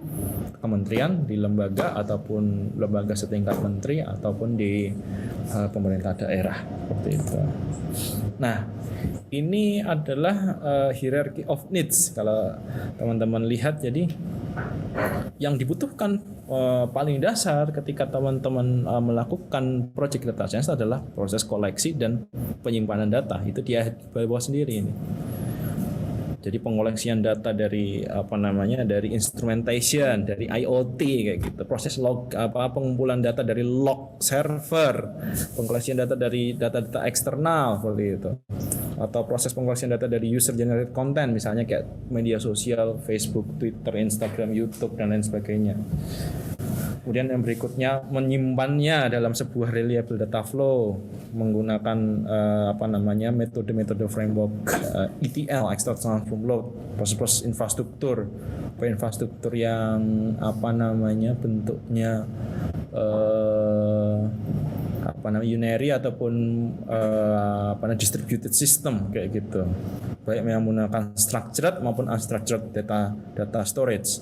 kementerian, di lembaga ataupun lembaga setingkat menteri ataupun di pemerintah daerah seperti itu. Nah, ini adalah hierarchy of needs. Kalau teman-teman lihat, jadi yang dibutuhkan paling dasar ketika teman-teman melakukan project data science adalah proses koleksi dan penyimpanan data. Itu dia bawah sendiri ini. Jadi pengoleksian data dari dari instrumentation, dari IoT kayak gitu. Proses pengumpulan data dari log server, pengoleksian data dari data-data eksternal seperti itu. Atau proses pengoleksian data dari user generated content, misalnya kayak media sosial, Facebook, Twitter, Instagram, YouTube, dan lain sebagainya. Kemudian yang berikutnya menyimpannya dalam sebuah reliable data flow menggunakan metode-metode framework ETL, extract transform load, proses infrastruktur yang bentuknya unary ataupun distributed system kayak gitu, baik yang menggunakan structured maupun unstructured data storage.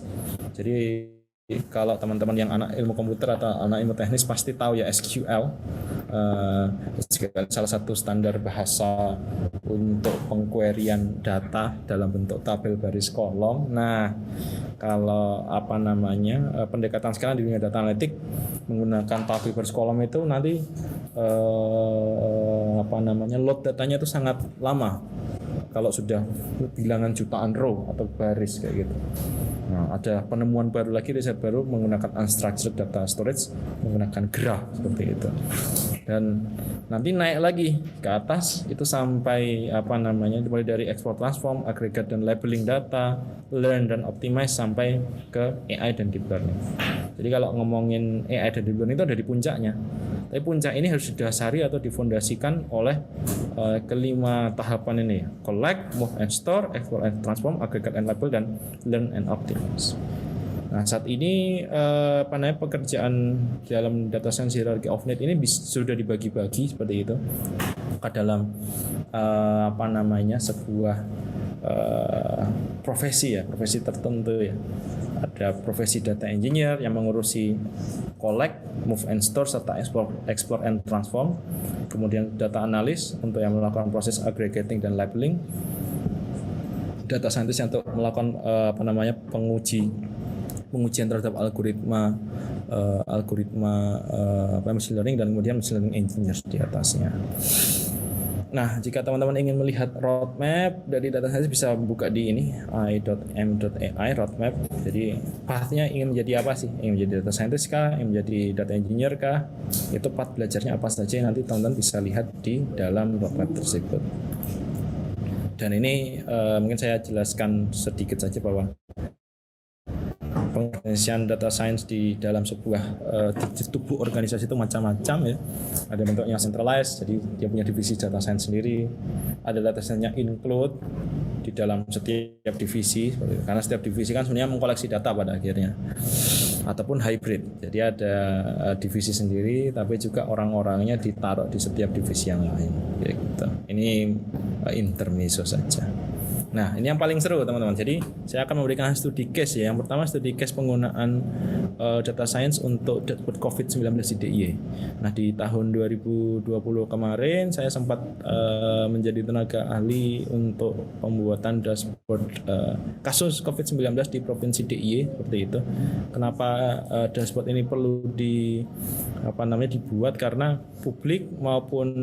Jadi kalau teman-teman yang anak ilmu komputer atau anak ilmu teknis pasti tahu ya SQL, salah satu standar bahasa untuk pengqueryan data dalam bentuk tabel baris kolom. Nah, kalau pendekatan sekarang di dunia data analitik menggunakan tabel baris kolom itu nanti load datanya itu sangat lama kalau sudah bilangan jutaan row atau baris kayak gitu. Nah, ada penemuan baru lagi, riset baru menggunakan unstructured data storage, menggunakan graph seperti itu. Dan nanti naik lagi ke atas itu sampai mulai dari export transform, aggregate dan labeling data, learn dan optimize sampai ke AI dan deep learning. Jadi kalau ngomongin AI dan deep learning itu ada di puncaknya. Tapi puncak ini harus didasari atau difondasikan oleh kelima tahapan ini: collect, move and store, export and transform, aggregate and label, dan learn and optimize. Nah, saat ini pekerjaan dalam data science hierarchy of need ini sudah dibagi-bagi seperti itu ke dalam sebuah profesi tertentu ya. Ada profesi data engineer yang mengurusi collect, move and store serta explore and transform. Kemudian data analis untuk yang melakukan proses aggregating dan labeling. Data scientist yang untuk melakukan pengujian terhadap algoritma machine learning, dan kemudian machine learning engineer di atasnya. Nah, jika teman-teman ingin melihat roadmap dari data science bisa buka di ini i.m.ai roadmap. Jadi pathnya ingin menjadi apa sih? Ingin menjadi data scientist kah? Ingin menjadi data engineer kah? Itu path belajarnya apa saja yang nanti teman-teman bisa lihat di dalam roadmap tersebut. Dan ini mungkin saya jelaskan sedikit saja bahwa pengorganisasian data science di dalam sebuah di tubuh organisasi itu macam-macam ya. Ada bentuknya centralized, jadi dia punya divisi data science sendiri. Ada data science-nya include di dalam setiap divisi, karena setiap divisi kan sebenarnya mengkoleksi data pada akhirnya. Ataupun hybrid, jadi ada divisi sendiri, tapi juga orang-orangnya ditaruh di setiap divisi yang lain. Gitu. Ini intermezzo saja. Nah, ini yang paling seru teman-teman. Jadi saya akan memberikan studi case ya. Yang pertama studi case penggunaan data science untuk dashboard COVID-19 di DIY. Nah, di tahun 2020 kemarin saya sempat menjadi tenaga ahli untuk pembuatan dashboard kasus COVID-19 di Provinsi DIY seperti itu. Kenapa dashboard ini perlu dibuat, karena publik maupun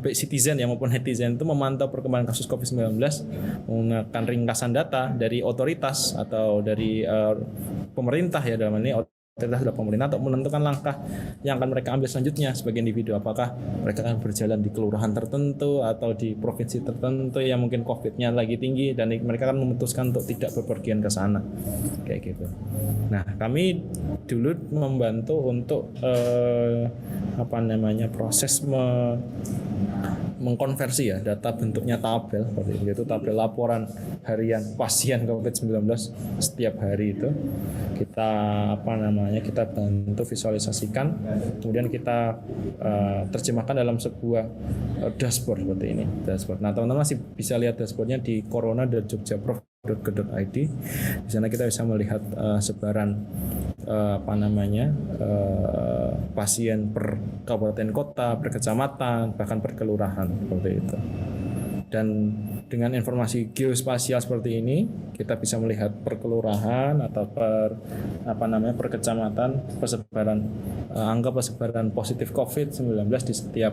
baik citizen ya maupun netizen itu memantau perkembangan kasus COVID-19 menggunakan ringkasan data dari otoritas atau dari pemerintah ya, dalam ini otoritas adalah pemerintah, untuk menentukan langkah yang akan mereka ambil selanjutnya sebagai individu. Apakah mereka akan berjalan di kelurahan tertentu atau di provinsi tertentu yang mungkin COVID-nya lagi tinggi, dan mereka akan memutuskan untuk tidak bepergian ke sana kayak gitu. Nah, kami dulu membantu untuk proses mengkonversi ya data bentuknya tabel, yaitu tabel laporan harian pasien COVID-19 setiap hari itu kita kita bantu visualisasikan, kemudian kita terjemahkan dalam sebuah dashboard seperti ini, dashboard. Nah, teman-teman masih bisa lihat dashboardnya di corona.jogjaprof.go.id. Di sana kita bisa melihat sebaran pasien per kabupaten kota, per kecamatan, bahkan per kelurahan seperti itu. Dan dengan informasi geospasial seperti ini, kita bisa melihat per kelurahan atau per kecamatan angka persebaran positif COVID-19 di setiap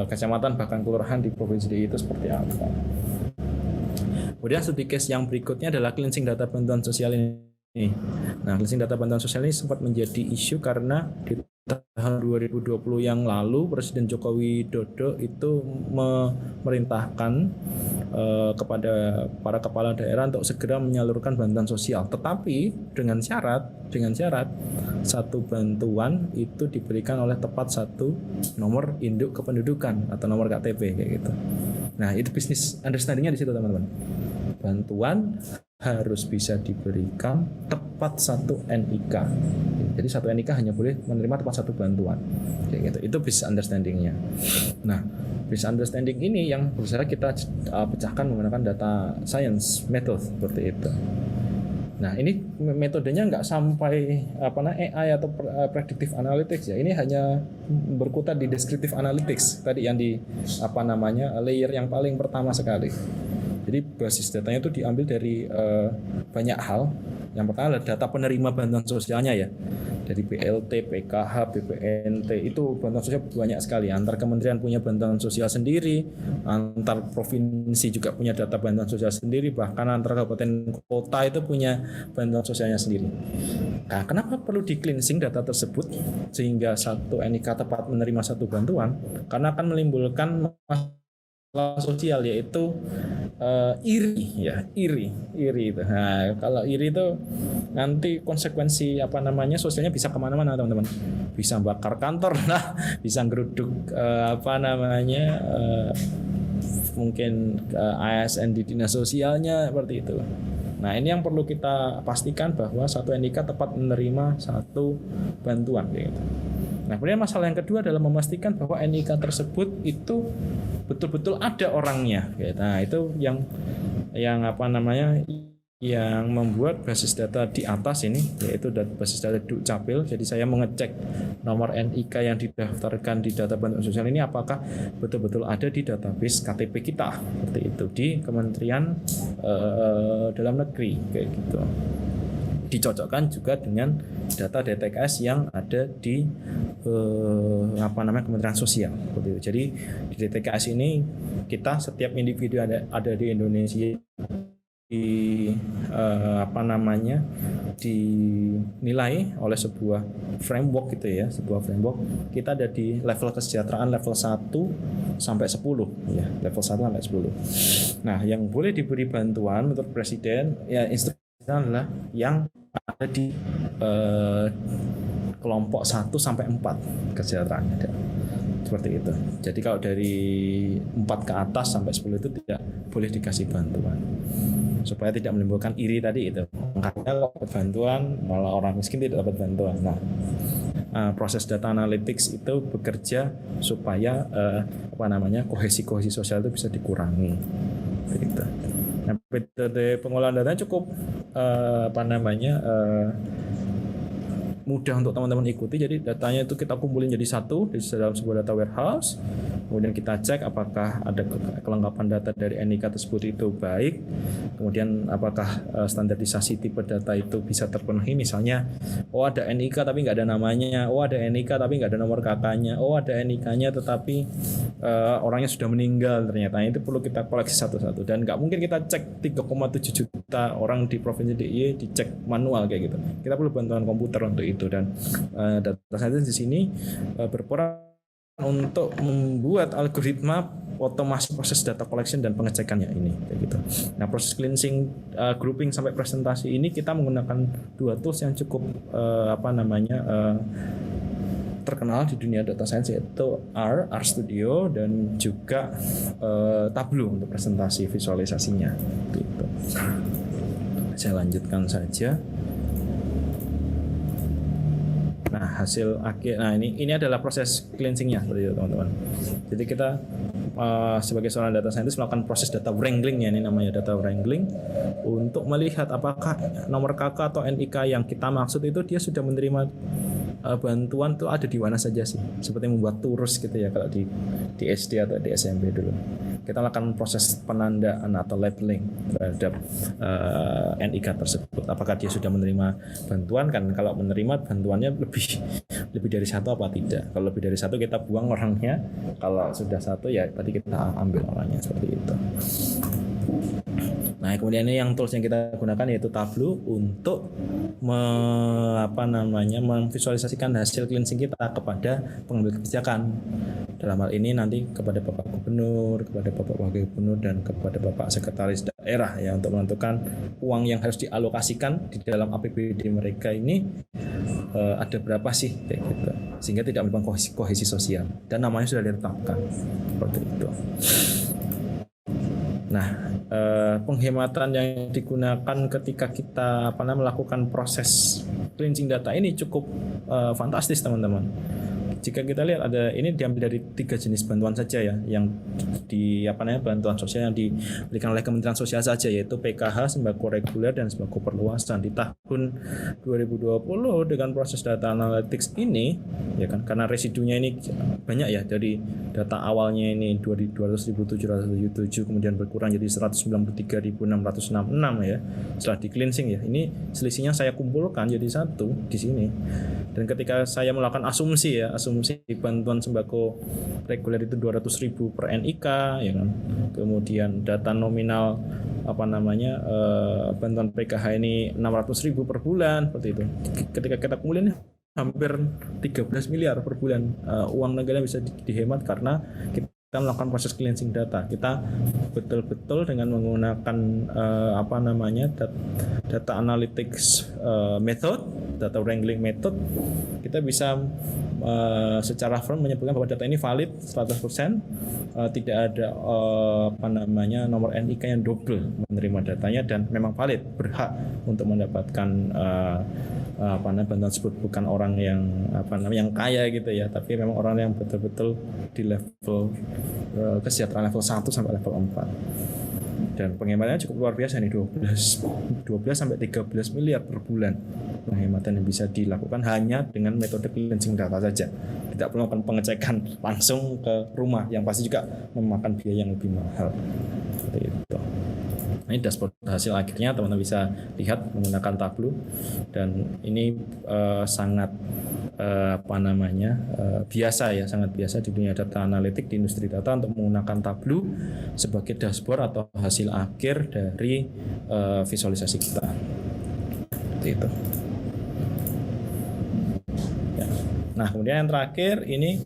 kecamatan bahkan kelurahan di provinsi DIY itu seperti apa. Kemudian studi case yang berikutnya adalah cleansing data bantuan sosial ini. Nah, cleansing data bantuan sosial ini sempat menjadi isu karena di tahun 2020 yang lalu Presiden Joko Widodo itu memerintahkan kepada para kepala daerah untuk segera menyalurkan bantuan sosial, tetapi dengan syarat satu bantuan itu diberikan oleh tepat satu nomor induk kependudukan atau nomor KTP kayak gitu. Nah, itu bisnis understanding-nya di situ teman-teman. Bantuan harus bisa diberikan tepat satu NIK. Jadi satu NIK hanya boleh menerima tepat satu bantuan. Kayak gitu. Itu business understanding-nya. Nah, business understanding ini yang berusaha kita pecahkan menggunakan data science method seperti itu. Nah, ini metodenya nggak sampai AI atau predictive analytics ya. Ini hanya berkutat di descriptive analytics tadi yang di layer yang paling pertama sekali. Jadi basis datanya itu diambil dari banyak hal. Yang pertama adalah data penerima bantuan sosialnya ya. Dari BLT, PKH, BPNT, itu bantuan sosial banyak sekali. Antar kementerian punya bantuan sosial sendiri, antar provinsi juga punya data bantuan sosial sendiri, bahkan antar kabupaten kota itu punya bantuan sosialnya sendiri. Nah, kenapa perlu di cleansing data tersebut sehingga satu NIK tepat menerima satu bantuan? Karena akan menimbulkan masalah sosial, yaitu iri itu. Nah, kalau iri itu nanti konsekuensi sosialnya bisa kemana-mana teman-teman. Bisa bakar kantor lah, bisa geruduk mungkin ASN di dinas sosialnya seperti itu. Nah, ini yang perlu kita pastikan bahwa satu NIK tepat menerima satu bantuan gitu. Nah, kemudian masalah yang kedua adalah memastikan bahwa NIK tersebut itu betul-betul ada orangnya. Nah, itu yang membuat basis data di atas ini, yaitu basis data Dukcapil. Jadi saya mengecek nomor NIK yang didaftarkan di data bantuan sosial ini apakah betul-betul ada di database KTP kita, seperti itu di Kementerian Dalam Negeri kayak gitu. Dicocokkan juga dengan data DTKS yang ada di Kementerian Sosial. Jadi di DTKS ini kita setiap individu ada di Indonesia dinilai oleh sebuah framework gitu ya, sebuah framework. Kita ada di level kesejahteraan level 1 sampai 10 ya, level 1 sampai 10. Nah, yang boleh diberi bantuan menurut Presiden ya instruksi adalah yang ada di kelompok 1 sampai 4 kesejahteraannya. Seperti itu. Jadi kalau dari 4 ke atas sampai 10 itu tidak boleh dikasih bantuan. Supaya tidak menimbulkan iri tadi itu. Makanya dapat bantuan, malah orang miskin tidak dapat bantuan. Nah, proses data analytics itu bekerja supaya kohesi sosial itu bisa dikurangi. Gitu. Nah, metode pengolahan data cukup mudah untuk teman-teman ikuti. Jadi datanya itu kita kumpulin jadi satu di dalam sebuah data warehouse. Kemudian kita cek apakah ada kelengkapan data dari NIK tersebut itu baik. Kemudian apakah standarisasi tipe data itu bisa terpenuhi. Misalnya, ada NIK tapi nggak ada namanya. Ada NIK tapi nggak ada nomor kakaknya. Ada NIK-nya tetapi orangnya sudah meninggal ternyata. Itu perlu kita koleksi satu-satu. Dan nggak mungkin kita cek 3,7 juta orang di Provinsi DIY dicek manual kayak gitu. Kita perlu bantuan komputer untuk itu. Dan data scientist di sini berperan untuk membuat algoritma otomasi proses data collection dan pengecekannya ini kayak gitu. Nah, proses cleansing, grouping sampai presentasi ini kita menggunakan 2 tools yang cukup terkenal di dunia data science, yaitu R Studio dan juga Tableau untuk presentasi visualisasinya gitu. Saya lanjutkan saja. Nah, hasil akhir, ini adalah proses cleansingnya seperti itu teman-teman. Jadi kita sebagai seorang data scientist melakukan proses data wrangling, ya, ini namanya data wrangling, untuk melihat apakah nomor KK atau NIK yang kita maksud itu dia sudah menerima bantuan tuh ada di mana saja sih. Seperti membuat turus gitu ya kalau di SD atau di SMP dulu. Kita lakukan proses penandaan atau labeling terhadap NIK tersebut. Apakah dia sudah menerima bantuan? Kan kalau menerima bantuannya lebih dari satu apa tidak. Kalau lebih dari satu kita buang orangnya. Kalau sudah satu ya tadi kita ambil orangnya, seperti itu. Nah, kemudian ini yang tools yang kita gunakan yaitu Tableau untuk memvisualisasikan hasil cleansing kita kepada pengambil kebijakan. Dalam hal ini nanti kepada Bapak Gubernur, kepada Bapak Wakil Gubernur, dan kepada Bapak Sekretaris Daerah ya, untuk menentukan uang yang harus dialokasikan di dalam APBD mereka ini ada berapa sih kayak gitu. Sehingga tidak menimbulkan kohesi sosial dan namanya sudah ditetapkan seperti itu. Nah, penghematan yang digunakan ketika kita melakukan proses cleansing data ini cukup fantastis teman-teman. Jika kita lihat ada ini diambil dari 3 jenis bantuan saja ya, yang bantuan sosial yang diberikan oleh Kementerian Sosial saja, yaitu PKH, sembako reguler, dan sembako perluasan. Di tahun 2020 dengan proses data analytics ini ya kan, karena residunya ini banyak ya, dari data awalnya ini 200.777 kemudian berkurang jadi 193.666 ya setelah di cleansing ya. Ini selisihnya saya kumpulkan jadi satu di sini. Dan ketika saya melakukan asumsi bantuan sembako reguler itu 200.000 per NIK ya kan. Kemudian data nominal bantuan PKH ini 600.000 per bulan seperti itu. Ketika kita kumpulin hampir 13 miliar per bulan uang negara bisa dihemat karena kita melakukan proses cleansing data. Kita betul-betul dengan menggunakan data analytics method, data wrangling method, kita bisa secara firm menyebutkan bahwa data ini valid 100%, tidak ada nomor NIK yang double menerima datanya, dan memang valid, berhak untuk mendapatkan bantuan tersebut. Bukan orang yang yang kaya gitu ya, tapi memang orang yang betul-betul di level kesejahteraan level 1 sampai level 4. Dan penghematannya cukup luar biasa nih, 12 sampai 13 miliar per bulan penghematan yang bisa dilakukan hanya dengan metode cleansing data saja. Tidak perlu melakukan pengecekan langsung ke rumah yang pasti juga memakan biaya yang lebih mahal. Seperti itu. Ini dashboard hasil akhirnya teman-teman bisa lihat menggunakan Tableau, dan ini sangat sangat biasa di dunia data analitik, di industri data, untuk menggunakan Tableau sebagai dashboard atau hasil akhir dari visualisasi kita. Seperti itu. Ya. Nah, kemudian yang terakhir ini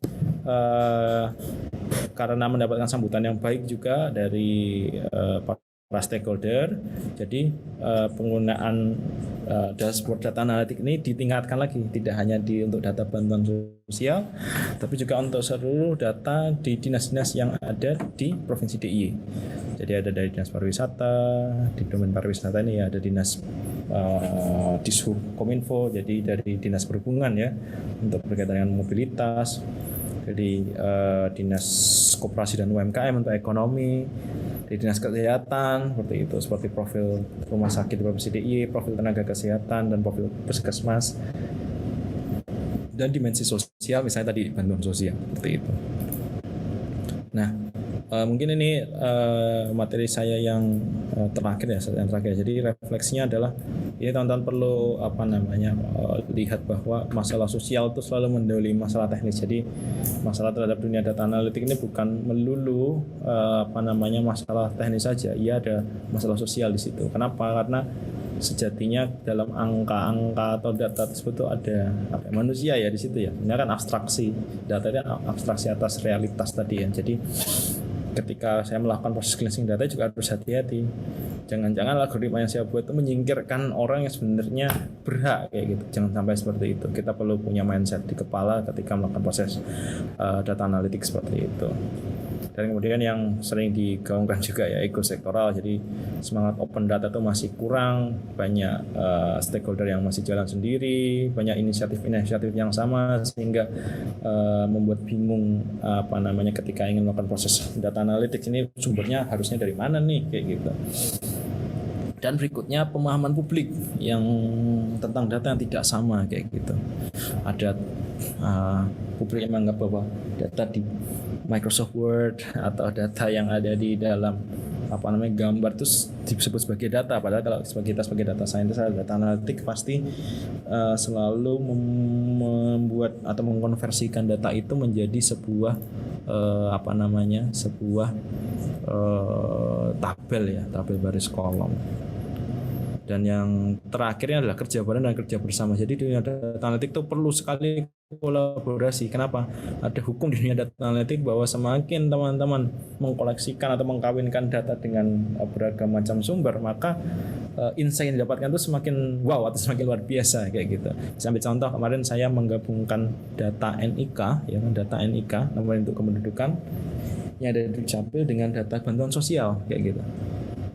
karena mendapatkan sambutan yang baik juga dari para stakeholder. Jadi penggunaan dashboard data analitik ini ditingkatkan lagi, tidak hanya untuk data bantuan sosial, tapi juga untuk seluruh data di dinas-dinas yang ada di Provinsi DIY. Jadi ada dari Dinas Pariwisata, di domain pariwisata ini ada Dinas Dishub Kominfo, jadi dari Dinas Perhubungan ya untuk berkaitan dengan mobilitas, jadi Dinas Koperasi dan UMKM untuk ekonomi, di Dinas Kesehatan seperti itu, seperti profil rumah sakit Provinsi DIY, profil tenaga kesehatan dan profil puskesmas, dan dimensi sosial misalnya tadi bantuan sosial seperti itu. Nah, mungkin ini materi saya yang terakhir ya, yang terakhir. Jadi refleksinya adalah ini teman-teman perlu lihat bahwa masalah sosial itu selalu mendahului masalah teknis. Jadi masalah terhadap dunia data analitik ini bukan melulu masalah teknis saja. Iya, ada masalah sosial di situ. Kenapa? Karena sejatinya dalam angka-angka atau data tersebut itu ada manusia ya di situ ya. Ini kan abstraksi, datanya abstraksi atas realitas tadi ya. Jadi ketika saya melakukan proses cleansing data juga harus hati-hati. Jangan-jangan algoritma yang saya buat itu menyingkirkan orang yang sebenarnya berhak kayak gitu. Jangan sampai seperti itu. Kita perlu punya mindset di kepala ketika melakukan proses data analitik seperti itu. Dan kemudian yang sering digaungkan juga ya ekosektoral. Jadi semangat open data itu masih kurang, banyak stakeholder yang masih jalan sendiri, banyak inisiatif-inisiatif yang sama sehingga membuat bingung ketika ingin melakukan proses data analitik ini sumbernya harusnya dari mana nih kayak gitu. Dan berikutnya pemahaman publik yang tentang data yang tidak sama kayak gitu. Ada publik yang menganggap bahwa data di Microsoft Word atau data yang ada di dalam gambar itu disebut sebagai data, padahal kalau kita sebagai data scientist atau data analitik pasti selalu membuat atau mengkonversikan data itu menjadi sebuah tabel baris kolom. Dan yang terakhirnya adalah kerja bareng dan kerja bersama. Jadi dunia data analitik itu perlu sekali kolaborasi. Kenapa? Ada hukum di dunia data analitik bahwa semakin teman-teman mengkoleksikan atau mengkawinkan data dengan beragam macam sumber, maka insight yang didapatkan itu semakin wow atau semakin luar biasa kayak gitu. Sampai contoh kemarin saya menggabungkan data NIK, data NIK nomor induk kependudukan yang ada di Dukcapil dengan data bantuan sosial kayak gitu.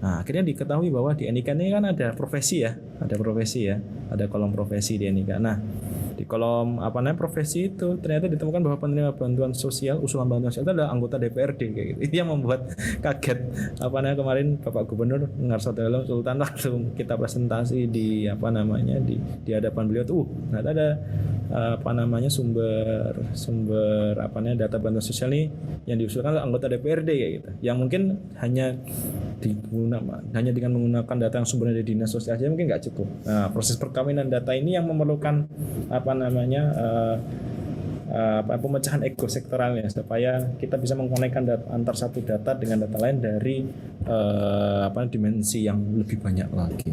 Nah, akhirnya diketahui bahwa di NIK ini kan ada profesi ya, ada kolom profesi di NIK. Nah, di kolom profesi itu ternyata ditemukan bahwa penerima bantuan sosial, usulan bantuan sosial itu adalah anggota DPRD kayak gitu. Itu yang membuat kaget kemarin Bapak Gubernur Ngarso-Dalam Sultan waktu kita presentasi di di hadapan beliau tuh ternyata ada sumber data bantuan sosial ini yang diusulkan oleh anggota DPRD kayak gitu. Yang mungkin hanya dengan menggunakan data yang sumbernya dari dinas sosial saja mungkin nggak cukup. Nah, proses perkawinan data ini yang memerlukan pemecahan ekosektoralnya supaya kita bisa mengkonekkan antar satu data dengan data lain dari dimensi yang lebih banyak lagi.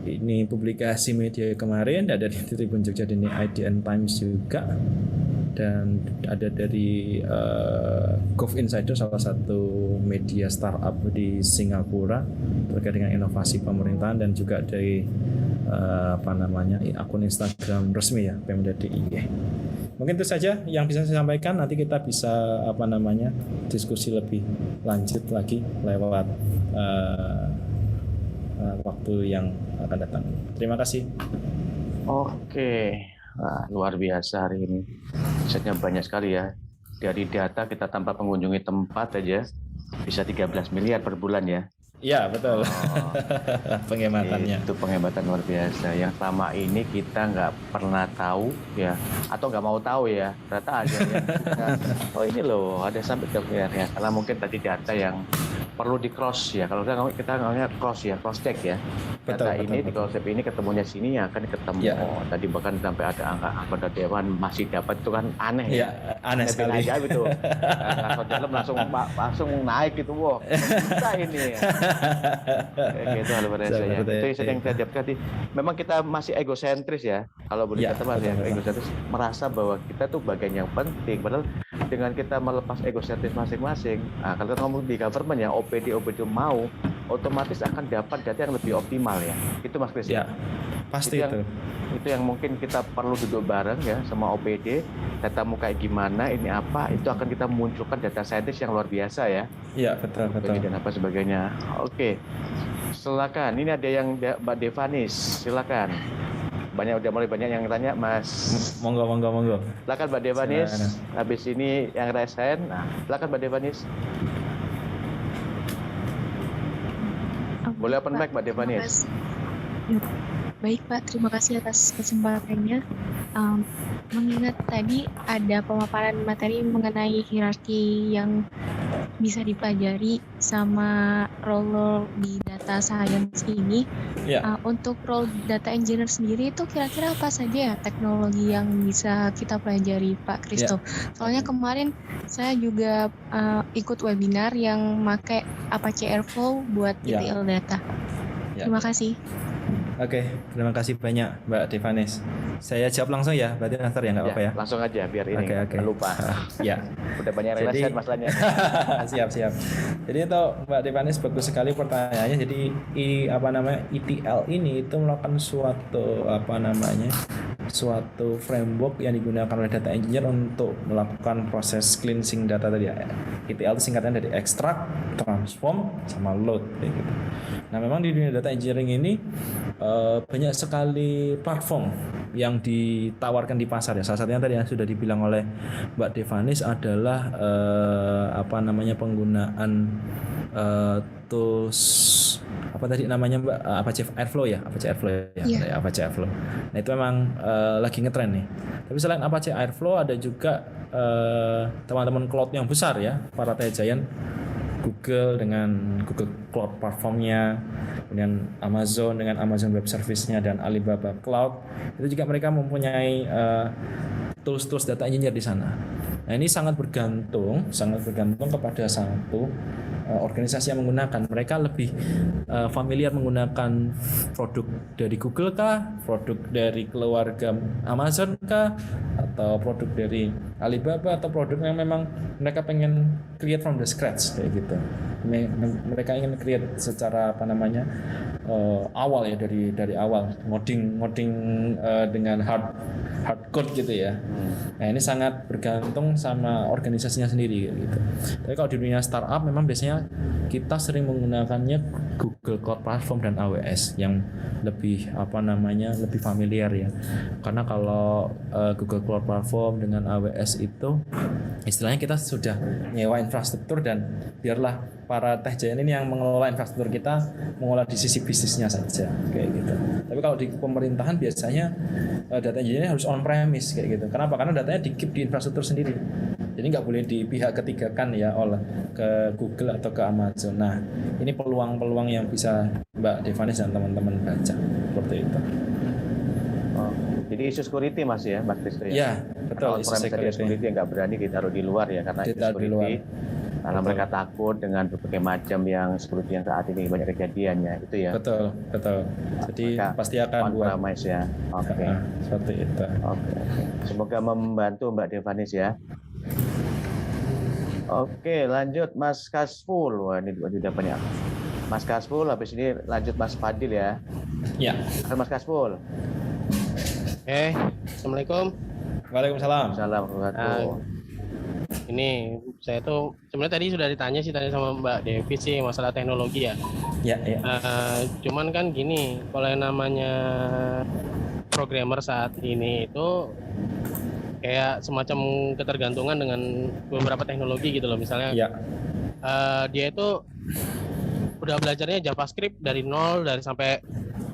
Ini publikasi media kemarin ada di Tribun Jogja dan di IDN Times juga, dan ada dari Gov Insider, salah satu media startup di Singapura terkait dengan inovasi pemerintahan, dan juga dari akun Instagram resmi ya Pemda DIY. Mungkin itu saja yang bisa saya sampaikan. Nanti kita bisa diskusi lebih lanjut lagi lewat waktu yang akan datang. Terima kasih. Oke. Nah, luar biasa hari ini. Risetnya banyak sekali ya. Dari data kita tanpa mengunjungi tempat aja bisa 13 miliar per bulan ya. Iya, betul. Penghematannya. Itu penghematan luar biasa. Yang selama ini kita nggak pernah tahu ya, atau nggak mau tahu ya. Ternyata ada yang ini loh, ada sampai 3 miliar ya. Karena mungkin tadi data yang perlu di cross ya. Kalau kita ngomongnya cross check ya. Data ini di konsep ini ketemunya sini ya akan ketemu. Ya. Tadi bahkan sampai ada angka anggota dewan masih dapat, itu kan aneh ya. Aneh sekali. Aja gitu. Dalam langsung naik gitu, wah. Bisa ini ya. Gitu luar biasa ya. Itu yang saya jawab tadi. Memang kita masih egosentris ya. Kalau boleh kata Mas ya, egosentris merasa bahwa kita tuh bagian yang penting. Padahal dengan kita melepas ego sentris masing-masing, kalau kita ngomong di government ya, OPD mau, otomatis akan dapat data yang lebih optimal ya. Itu Mas Kris. Ya, pasti itu. Itu yang mungkin kita perlu duduk bareng ya sama OPD, datamu kayak gimana, ini apa, itu akan kita munculkan data saintis yang luar biasa ya. Iya, betul. Dan apa sebagainya. Oke, silakan. Ini ada yang Mbak Devanis, silakan. Udah mulai banyak yang tanya, Mas. Monggo. Silakan Mbak Devanis. Habis ini yang raise hand. Nah, silakan Mbak Devanis. Boleh open mic Mbak Devanis. Baik Pak, terima kasih atas kesempatannya. Mengingat tadi ada pemaparan materi mengenai hierarki yang bisa dipelajari sama role di data science ini. Untuk role data engineer sendiri itu kira-kira apa saja ya teknologi yang bisa kita pelajari Pak Kristo? Soalnya kemarin saya juga ikut webinar yang pakai Apache Airflow buat ETL data. Terima kasih. Oke, terima kasih banyak Mbak Devanis. Saya jawab langsung ya, berarti Nastar ya, nggak apa-apa ya? Langsung aja biar ini nggak lupa. Ya. Udah banyak relasi masalahnya. Siap. Jadi itu Mbak Devanis bagus sekali pertanyaannya. Jadi ETL ini itu melakukan suatu framework yang digunakan oleh data engineer untuk melakukan proses cleansing data tadi ya. ETL itu singkatan dari extract, transform, sama load kayak gitu. Nah, memang di dunia data engineering ini banyak sekali platform yang ditawarkan di pasar ya. Salah satunya tadi yang sudah dibilang oleh Mbak Devanis adalah penggunaan tools Mbak, Apache Airflow ya. Apache Airflow. Nah, itu memang lagi ngetren nih. Tapi selain Apache Airflow ada juga teman-teman cloud yang besar ya, para tech giant, Google dengan Google Cloud Platform-nya, kemudian Amazon dengan Amazon Web Service-nya, dan Alibaba Cloud. Itu juga mereka mempunyai tools data engineer di sana. Nah, ini sangat bergantung kepada satu organisasi yang menggunakan. Mereka lebih familiar menggunakan produk dari Google kah, produk dari keluarga Amazon kah, atau produk dari Alibaba, atau produk yang memang mereka pengen create from the scratch kayak gitu. Mereka ingin create secara awal ya, dari awal ngoding dengan hard code gitu ya. Nah, ini sangat bergantung sama organisasinya sendiri gitu. Tapi kalau di dunia startup memang biasanya kita sering menggunakannya Google Cloud Platform dan AWS yang lebih lebih familiar ya. Karena kalau Google Cloud Platform dengan AWS itu istilahnya kita sudah nyewa infrastruktur, dan biarlah para tech giant ini yang mengelola infrastruktur kita, mengelola di sisi bisnisnya saja kayak gitu. Tapi kalau di pemerintahan biasanya data engineer harus on premise kayak gitu. Kenapa? Karena datanya di-keep di infrastruktur sendiri. Jadi nggak boleh di pihak ketiga kan ya, oleh ke Google atau ke Amazon. Nah, ini peluang-peluang yang bisa Mbak Devanis dan teman-teman baca seperti itu. Jadi isu security Mas ya, Mas Kristo ya? Ya, betul. Isu security yang nggak berani ditaruh di luar ya, karena isu security. Karena mereka takut dengan berbagai macam yang security yang saat ini banyak kejadiannya, itu ya. Betul. Jadi mereka pasti akan buat ya. Oke. Seperti itu. Oke. Semoga membantu Mbak Devanis ya. Oke, lanjut Mas Kasful. Wah, ini sudah banyak. Mas Kasful, habis ini lanjut Mas Fadil ya. Ya. Mas Kasful. Assalamualaikum. Waalaikumsalam. Ini saya tuh sebenarnya tadi sudah ditanya sama Mbak Devi sih masalah teknologi ya. Ya. Cuman kan gini, kalau yang namanya programmer saat ini itu kayak semacam ketergantungan dengan beberapa teknologi gitu loh. Misalnya dia itu udah belajarnya JavaScript dari nol, dari sampai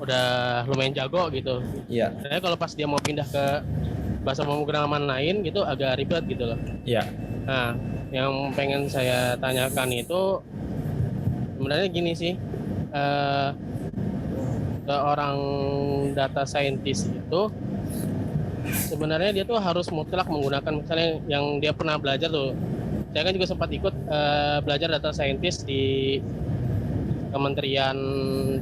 udah lumayan jago gitu. Iya. Jadi kalau pas dia mau pindah ke bahasa pemrograman lain gitu agak ribet gitu loh. Iya. Nah, yang pengen saya tanyakan itu sebenarnya gini sih, seorang data scientist itu sebenarnya dia tuh harus mutlak menggunakan misalnya yang dia pernah belajar tuh. Saya kan juga sempat ikut belajar data scientist di Kementerian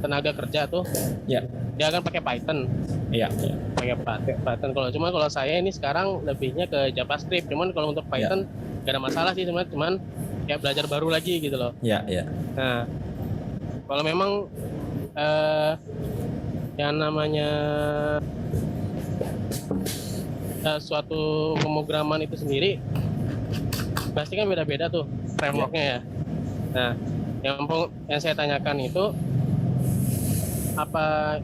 Tenaga Kerja tuh. Ya. Dia akan pakai Python. Iya. Pakai Python. Kalau saya ini sekarang lebihnya ke JavaScript. Cuman kalau untuk Python gak ada masalah sih sebenarnya, cuman kayak belajar baru lagi gitu loh. Ya, ya. Nah, kalau memang yang namanya suatu pemrograman itu sendiri pasti kan beda-beda tuh frameworknya ya. Nah, yang saya tanyakan itu apa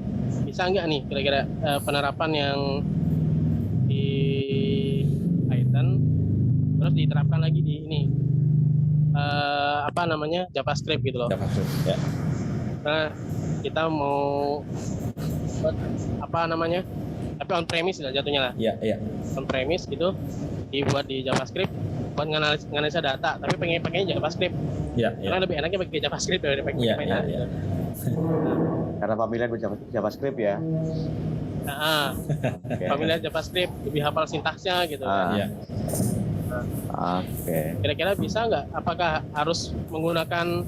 bisa nggak nih kira-kira penerapan yang di Python terus diterapkan lagi di ini JavaScript gitu loh. JavaScript, ya. Nah, kita mau tapi on premise lah jatuhnya lah. Ya, ya. On premise gitu dibuat di JavaScript buat nganalisa data, tapi pakainya JavaScript. Ya, ya. Karena lebih enaknya pakai JavaScript daripada pakai Ya, Python. ya, ya. Karena familiar JavaScript ya. Nah, familiar JavaScript, lebih hafal sintaksnya gitu. Ya. Oke. Kira-kira bisa nggak? Apakah harus menggunakan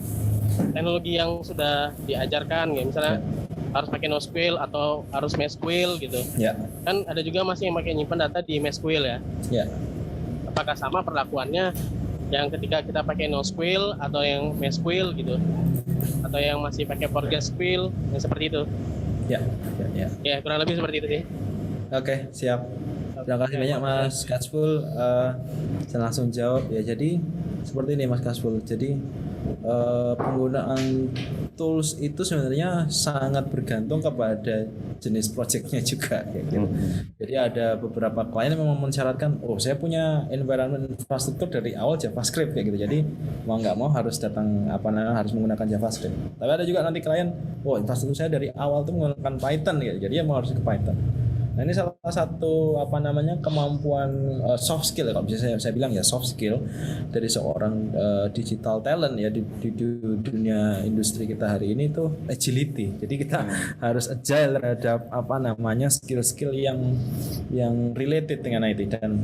teknologi yang sudah diajarkan, ya misalnya harus pakai NoSQL atau harus MySQL gitu? Ya. Kan ada juga masih yang pakai nyimpan data di MySQL ya. Ya. Apakah sama perlakuannya yang ketika kita pakai NoSQL atau yang MySQL gitu? Atau yang masih pakai PostgreSQL yang seperti itu? Ya. Ya. Ya. Ya kurang lebih seperti itu sih. Oke, siap. Terima kasih banyak Mas Kasful. Saya langsung jawab ya. Jadi seperti ini Mas Kasful. Jadi penggunaan tools itu sebenarnya sangat bergantung kepada jenis projectnya juga kayak gitu. Jadi ada beberapa klien yang memang mensyaratkan, oh saya punya environment infrastruktur dari awal JavaScript kayak gitu. Jadi mau nggak mau harus harus menggunakan JavaScript. Tapi ada juga nanti klien, infrastruktur saya dari awal tuh menggunakan Python gitu. Jadi ya mau harus ke Python. Nah ini salah satu kemampuan soft skill ya, kalau bisa saya bilang ya soft skill dari seorang digital talent ya di dunia industri kita hari ini itu agility. Jadi kita harus agile terhadap skill-skill yang related dengan IT dan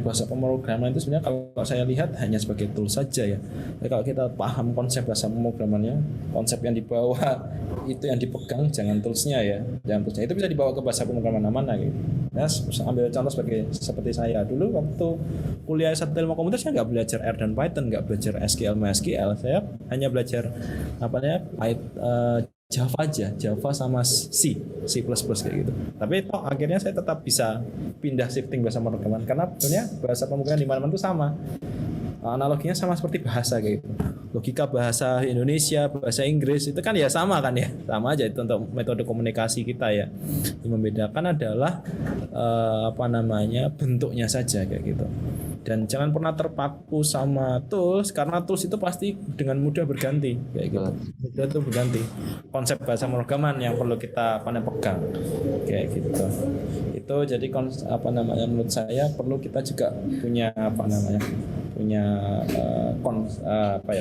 bahasa pemrograman itu sebenarnya kalau saya lihat hanya sebagai tool saja ya. Jadi kalau kita paham konsep bahasa pemrogramannya, konsep yang dibawa itu yang dipegang, jangan toolsnya ya, jangan toolsnya itu bisa dibawa ke bahasa pemrograman mana gitu. Ya, ambil contoh seperti saya dulu waktu kuliah S1 ilmu komputer saya nggak belajar R dan Python, nggak belajar SQL, MySQL, saya hanya belajar Java aja, Java sama C++ kayak gitu. Tapi toh akhirnya saya tetap bisa pindah shifting bahasa pemrograman karena sebenarnya bahasa pemrograman di mana-mana itu sama. Analoginya sama seperti bahasa kayak gitu. Logika bahasa Indonesia, bahasa Inggris itu kan ya sama kan ya. Sama aja itu untuk metode komunikasi kita ya. Yang membedakan adalah bentuknya saja kayak gitu. Dan jangan pernah terpaku sama tools karena tools itu pasti dengan mudah berganti kayak gitu. Mudah itu berganti. Konsep bahasa pemrograman yang perlu kita pegang kayak gitu. Itu jadi menurut saya perlu kita juga punya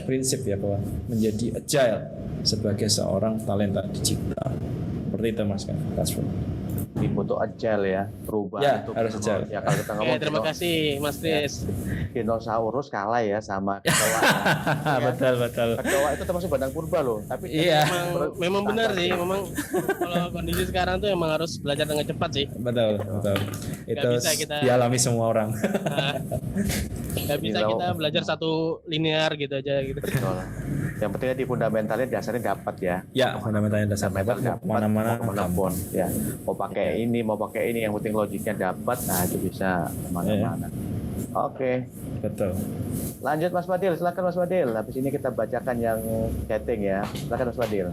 prinsip ya bahwa menjadi agile sebagai seorang talenta digital. Seperti itu Mas Kasful. Butuh agile ya, perubahan ya, itu harus agile. Ya kalau kita ngomong terima kasih Mas Chris. Dinosaurus kalah ya sama kecoa. Betul. Kecoa itu termasuk bandang purba loh, tapi iya. Memang benar sih, memang kalau kondisi sekarang tuh emang harus belajar dengan cepat sih. Betul. Itu dialami semua orang. Gak bisa kita belajar satu linear gitu aja gitu. Betul. Yang pentingnya di fundamentalnya dasarnya dapat ya. Ya, fundamentalnya dasar dapat mana-mana pun ya. Mau pakai ini yang penting logiknya dapat, nah itu bisa kemana-mana. Oke. Betul. Lanjut Mas Fadil, silakan Mas Fadil. Habis ini kita bacakan yang chatting ya. Silakan Mas Fadil.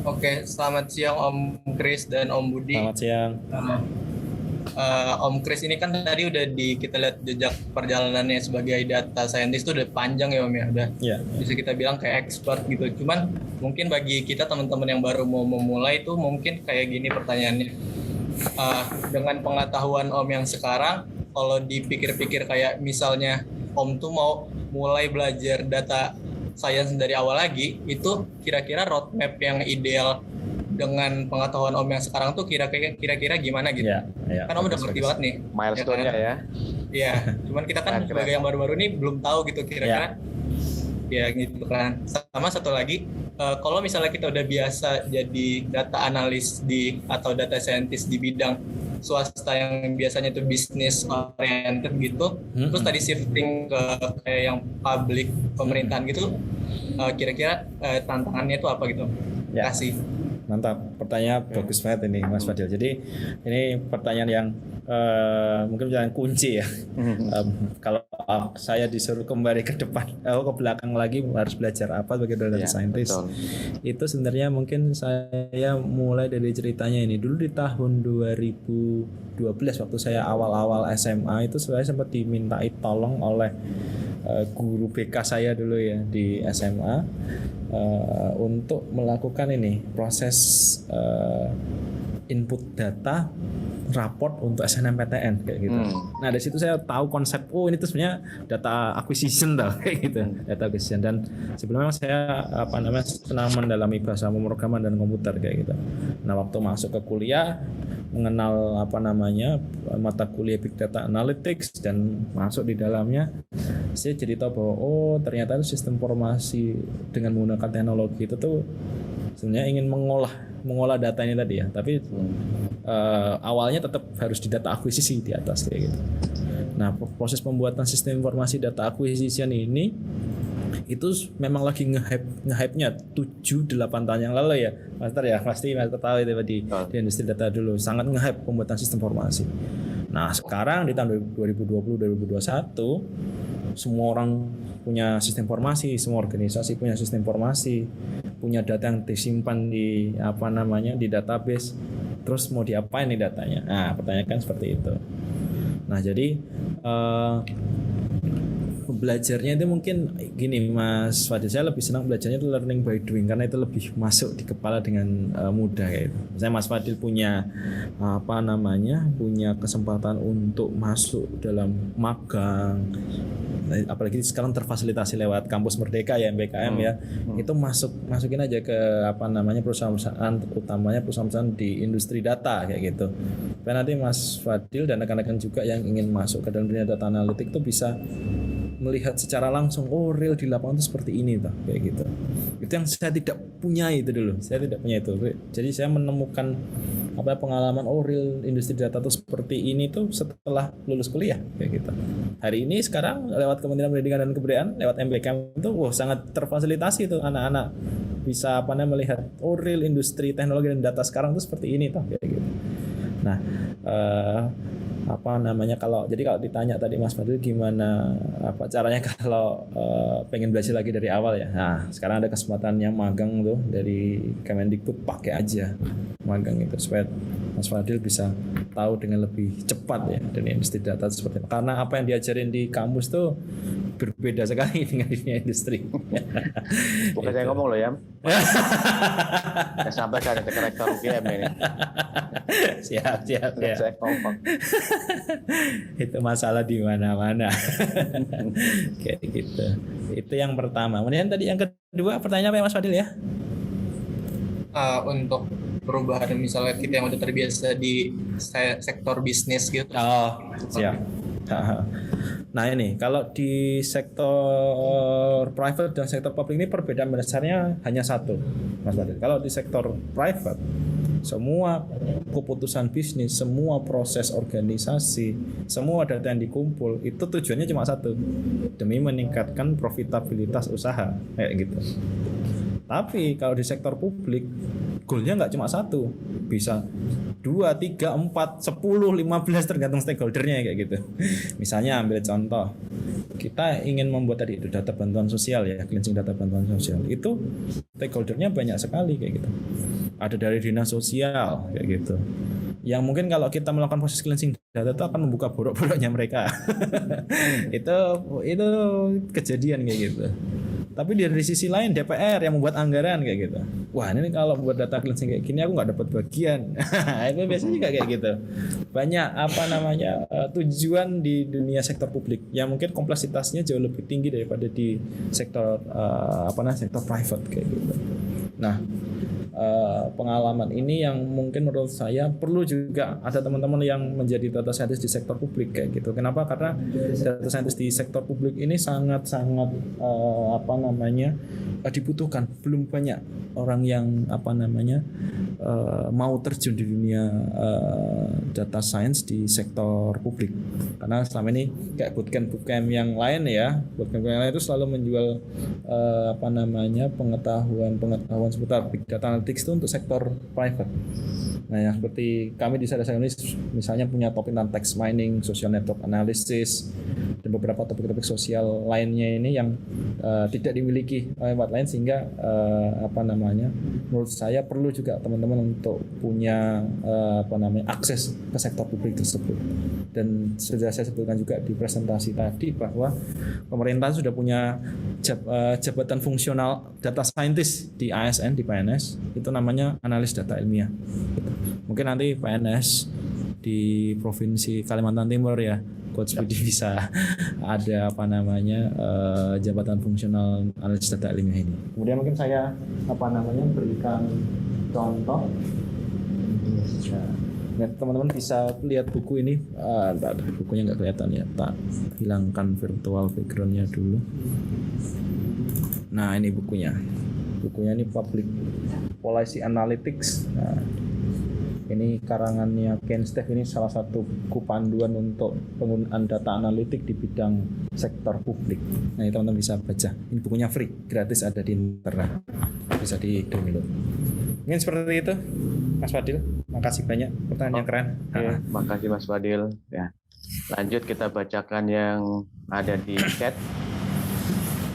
Oke, selamat siang Om Chris dan Om Budi. Selamat siang. Om Chris ini kan tadi udah kita lihat jejak perjalanannya sebagai data scientist itu udah panjang ya Om ya, udah bisa kita bilang kayak expert gitu. Cuman mungkin bagi kita teman-teman yang baru mau memulai itu mungkin kayak gini pertanyaannya. Dengan pengetahuan Om yang sekarang, kalau dipikir-pikir kayak misalnya Om tuh mau mulai belajar data science dari awal lagi, itu kira-kira roadmap yang ideal dengan pengetahuan Om yang sekarang tuh kira-kira gimana gitu? Ya, kan Om udah ngerti banget nih. Milestone-nya ya. Iya, cuman kita kan sebagai yang baru-baru ini belum tahu gitu kira-kira. Ya gitu kan. Sama satu lagi, kalau misalnya kita udah biasa jadi data analis atau data scientist di bidang swasta yang biasanya itu bisnis oriented gitu, terus tadi shifting ke kayak yang public pemerintahan gitu, kira-kira tantangannya itu apa gitu? Ya. Kasih. Mantap, pertanyaan bagus banget ini Mas Fadil. Jadi ini pertanyaan yang mungkin pertanyaan kunci ya. Kalau saya disuruh kembali ke depan, ke belakang lagi harus belajar apa sebagai data scientist. Betul. Itu sebenarnya mungkin saya mulai dari ceritanya ini. Dulu di tahun 2012 waktu saya awal-awal SMA itu saya sempat dimintai tolong oleh guru BK saya dulu ya di SMA untuk melakukan ini proses input data raport untuk SNMPTN kayak gitu. Nah dari situ saya tahu konsep ini tuh sebenarnya data acquisition kayak gitu, data acquisition. Dan sebelumnya saya senang mendalami bahasa pemrograman dan komputer kayak gitu. Nah waktu masuk ke kuliah mengenal mata kuliah Big Data Analytics dan masuk di dalamnya, saya jadi tahu bahwa ternyata sistem informasi dengan menggunakan teknologi itu tuh sebenarnya ingin mengolah data ini tadi ya, tapi awalnya tetap harus di data akuisisi di atas kayak gitu. Nah proses pembuatan sistem informasi data acquisition ini itu memang lagi nge-hype-nya 7-8 tahun yang lalu ya Master ya, pasti Master tahu itu di industri data dulu sangat nge-hype pembuatan sistem informasi. Nah sekarang di tahun 2020-2021 semua orang punya sistem informasi, semua organisasi punya sistem informasi, punya data yang disimpan di di database. Terus mau diapain nih datanya? Nah pertanyaan kan seperti itu. Nah jadi belajarnya itu mungkin gini Mas Fadil, saya lebih senang belajarnya itu learning by doing karena itu lebih masuk di kepala dengan mudah kayak gitu. Misalnya Mas Fadil punya punya kesempatan untuk masuk dalam magang, apalagi sekarang terfasilitasi lewat kampus Merdeka ya MBKM ya, itu masukin aja ke perusahaan-perusahaan utamanya perusahaan-perusahaan di industri data kayak gitu. Supaya nanti Mas Fadil dan rekan-rekan juga yang ingin masuk ke dalam dunia data analitik itu bisa melihat secara langsung real di lapangan itu seperti ini kayak gitu. Itu yang saya tidak punya itu dulu. Saya tidak punya itu. Jadi saya menemukan pengalaman real industri data itu seperti ini tuh setelah lulus kuliah kayak gitu. Hari ini sekarang lewat Kementerian Pendidikan dan Kebudayaan lewat MBKM itu sangat terfasilitasi itu anak-anak bisa melihat real industri teknologi dan data sekarang itu seperti ini kayak gitu. Nah, kalau ditanya tadi Mas Fadil gimana caranya kalau pengen belajar lagi dari awal ya. Nah, sekarang ada kesempatan yang magang tuh dari Kemendikbud, pakai aja magang itu supaya Mas Fadil bisa tahu dengan lebih cepat ya dari industri data seperti apa. Karena apa yang diajarin di kampus tuh berbeda sekali dengan dunia industri. Bukan saya ngomong loh ya. Saya sampaikan ke rektor UGM ini. Siap. Saya ngomong. Itu masalah di mana-mana. Kayak gitu. Itu yang pertama. Kemudian tadi yang kedua pertanyaan apa ya Mas Fadil ya? Untuk perubahan misalnya kita yang udah terbiasa di sektor bisnis gitu. Siap. Nah ini kalau di sektor private dan sektor publik ini perbedaan besarnya hanya satu Mas Fadil. Kalau di sektor private semua keputusan bisnis, semua proses organisasi, semua data yang dikumpul itu tujuannya cuma satu, demi meningkatkan profitabilitas usaha kayak gitu. Tapi kalau di sektor publik goalnya nggak cuma satu, bisa 2, 3, 4, 10, 15 tergantung stakeholdernya kayak gitu. Misalnya ambil contoh, kita ingin membuat tadi itu data bantuan sosial ya, cleansing data bantuan sosial. Itu stakeholdernya banyak sekali kayak gitu. Ada dari dinas sosial kayak gitu. Yang mungkin kalau kita melakukan proses cleansing data itu akan membuka borok-boroknya mereka. itu kejadian kayak gitu. Tapi dari sisi lain DPR yang membuat anggaran kayak gitu. Wah ini kalau buat data cleansing kayak gini aku nggak dapat bagian. Itu biasanya juga kayak gitu. Banyak tujuan di dunia sektor publik yang mungkin kompleksitasnya jauh lebih tinggi daripada di sektor sektor private kayak gitu. Nah pengalaman ini yang mungkin menurut saya perlu juga ada teman-teman yang menjadi data scientist di sektor publik kayak gitu. Kenapa? Karena data scientist di sektor publik ini sangat-sangat dibutuhkan. Belum banyak orang yang mau terjun di dunia data science di sektor publik. Karena selama ini kayak bootcamp yang lain ya, bootcamp yang lain itu selalu menjual pengetahuan seputar big data analytics itu untuk sektor private. Nah, yang seperti kami di Sadasa ini misalnya punya topik tentang text mining, social network analysis, dan beberapa topik-topik sosial lainnya ini yang tidak dimiliki oleh tempat lain, sehingga menurut saya perlu juga teman-teman untuk punya akses ke sektor publik tersebut. Dan sudah saya sebutkan juga di presentasi tadi bahwa pemerintah sudah punya jabatan fungsional data scientist di ASN, di PNS, itu namanya analis data ilmiah. Mungkin nanti PNS di Provinsi Kalimantan Timur ya, Coach Budi bisa ada jabatan fungsional analis data ilmiah ini. Kemudian mungkin saya berikan contoh. Nah, teman-teman bisa lihat buku ini. Bukunya nggak kelihatan ya. Tak hilangkan virtual background-nya dulu. Nah, ini bukunya. Bukunya ini Public Policy Analytics. Nah, ini karangannya Ken Stef. Ini salah satu buku panduan untuk penggunaan data analitik di bidang sektor publik. Nah, ini teman-teman bisa baca. Ini bukunya free, gratis, ada di internet. Bisa di-download. Mungkin seperti itu, Mas Fadil. Makasih banyak, pertanyaan yang keren. Oke, makasih Mas Fadil. Ya. Lanjut kita bacakan yang ada di chat.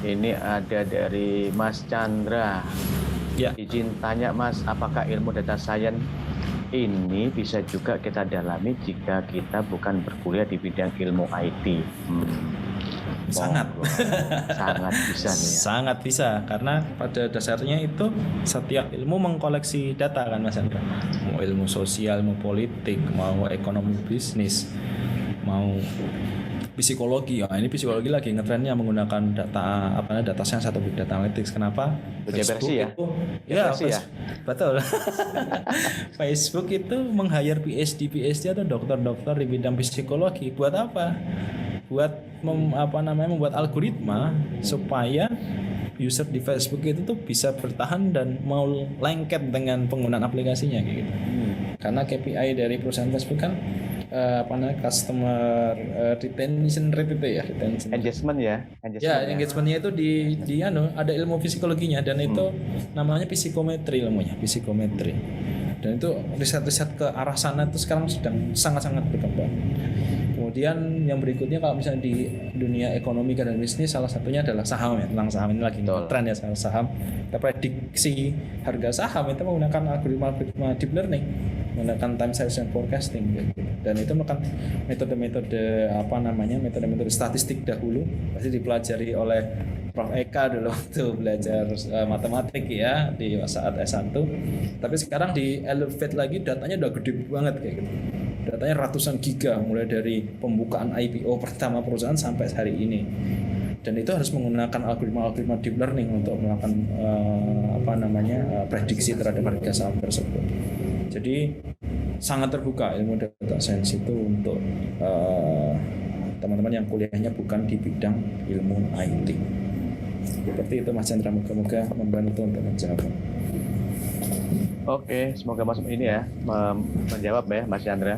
Ini ada dari Mas Chandra. Ya. Izin tanya Mas, apakah ilmu data science ini bisa juga kita dalami jika kita bukan berkuliah di bidang ilmu IT? Sangat. Sangat bisa nih ya. Sangat bisa, karena pada dasarnya itu setiap ilmu mengkoleksi data kan Mas Andra. Mau ilmu sosial, mau politik, mau ekonomi bisnis, mau psikologi. Ini psikologi lagi ngetrennya menggunakan data science atau big data analytics. Kenapa? Facebook ya? Betul. Facebook itu meng-hire PhD atau dokter-dokter di bidang psikologi. Buat apa? Buat membuat algoritma supaya user di Facebook itu tuh bisa bertahan dan mau lengket dengan penggunaan aplikasinya gitu. Karena KPI dari perusahaan Facebook kan customer retention rate itu ya, engagement ya. Engagementnya itu di ada ilmu psikologinya, dan itu namanya psikometri ilmunya, psikometri. Dan itu riset-riset ke arah sana itu sekarang sedang sangat-sangat berkembang. Kemudian yang berikutnya kalau misalnya di dunia ekonomi dan bisnis, salah satunya adalah saham ya. Tentang saham ini lagi tren ya, saham. Kita prediksi harga saham itu menggunakan algoritma deep learning, menggunakan time series and forecasting gitu. Dan itu menggunakan metode-metode metode-metode statistik dahulu, pasti dipelajari oleh Prof. Eka dulu waktu belajar matematik ya di saat S1. Tapi sekarang di elevate lagi, datanya udah gede banget kayak gitu. Datanya ratusan giga, mulai dari pembukaan IPO pertama perusahaan sampai hari ini. Dan itu harus menggunakan algoritma deep learning untuk melakukan prediksi terhadap harga saham tersebut. Jadi sangat terbuka ilmu data science itu untuk teman-teman yang kuliahnya bukan di bidang ilmu IT. Seperti itu Mas Chandra, moga-moga membantu untuk menjawab. Oke, semoga Mas ini ya menjawab ya Mas Chandra.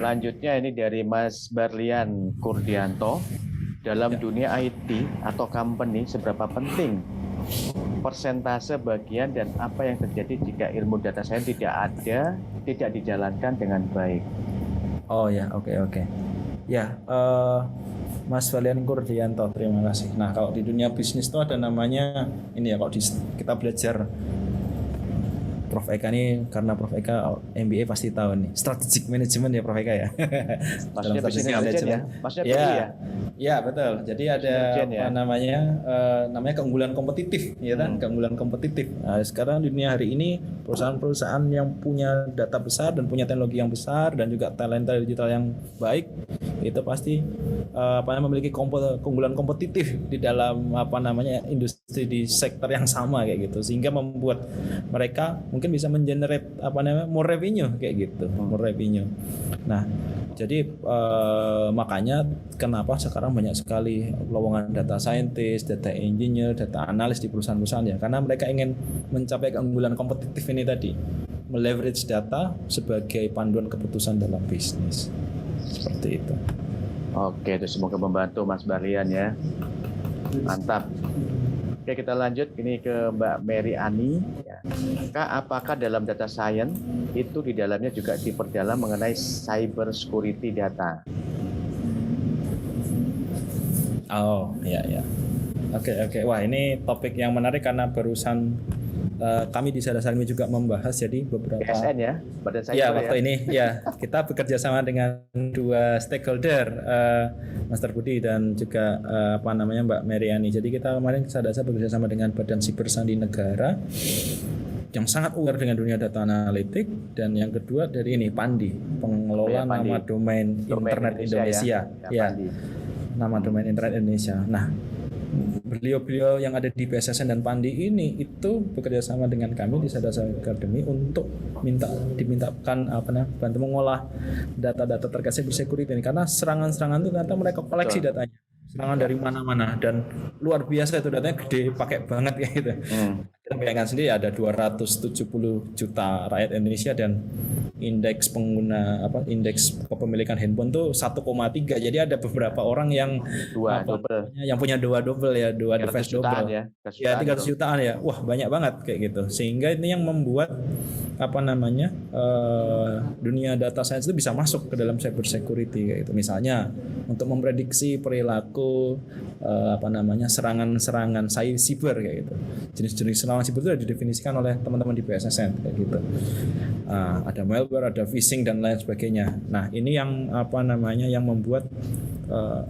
Selanjutnya ini dari Mas Barlian Kurdianto. Dalam dunia IT atau company, seberapa penting persentase bagian dan apa yang terjadi jika ilmu data science tidak dijalankan dengan baik? Oh ya, oke. Ya, Mas Valian Kurdianto, terima kasih. Nah, kalau di dunia bisnis itu ada namanya ini ya, kalau kita belajar Prof. Eka ini, karena Prof. Eka MBA pasti tahu nih, strategic management ya Prof. Eka ya. Maksudnya business intelligence ya? Maksudnya ya? Ya, betul. Jadi ada namanya keunggulan kompetitif, ya kan? Keunggulan kompetitif. Nah, sekarang di dunia hari ini perusahaan-perusahaan yang punya data besar dan punya teknologi yang besar dan juga talenta digital yang baik, itu pasti memiliki keunggulan kompetitif di dalam industri di sektor yang sama kayak gitu, sehingga membuat mereka mungkin bisa mengenerate more revenue kayak gitu, more revenue. Nah, jadi makanya kenapa sekarang banyak sekali lowongan data scientist, data engineer, data analis di perusahaan-perusahaan ya, karena mereka ingin mencapai keunggulan kompetitif ini tadi, meleverage data sebagai panduan keputusan dalam bisnis. Seperti itu. Oke, itu semoga membantu Mas Barlian ya. Mantap. Oke, kita lanjut ini ke Mbak Mary Ani. Kak, apakah dalam data science itu di dalamnya juga diperdalam mengenai cyber security data? Oh, ya. Oke. Wah, ini topik yang menarik karena barusan kami di Sadasarmi juga membahas, jadi beberapa BSN ya, Badan Cyber ya waktu ini ya kita bekerja sama dengan dua stakeholder, Master Budi dan juga Mbak Meriani. Jadi kita kemarin Sadasa bekerja sama dengan Badan Siber Sandi Negara yang sangat aware dengan dunia data analitik, dan yang kedua dari ini Pandi, pengelola nama domain internet Indonesia. Ya, nama domain internet Indonesia. Nah, beliau-beliau yang ada di BSSN dan Pandi ini itu bekerja sama dengan kami di Sadasa Academy untuk dimintakan bantu mengolah data-data terkait cyber security ini, karena serangan-serangan itu ternyata mereka koleksi datanya, serangan dari mana-mana, dan luar biasa itu datanya, gede, pakai banget kayak gitu. Kita bayangkan sendiri ada 270 juta rakyat Indonesia dan indeks pengguna indeks kepemilikan handphone tuh 1,3. Jadi ada beberapa orang yang yang punya dua device double ya. 300 jutaan ya. Wah, banyak banget kayak gitu. Sehingga ini yang membuat dunia data science itu bisa masuk ke dalam cyber security kayak gitu. Misalnya untuk memprediksi perilaku serangan cyber kayak gitu. Jenis-jenis serangan cyber itu sudah didefinisikan oleh teman-teman di BSSN kayak gitu. Ada malware, ada phishing dan lain sebagainya. Nah, ini yang yang membuat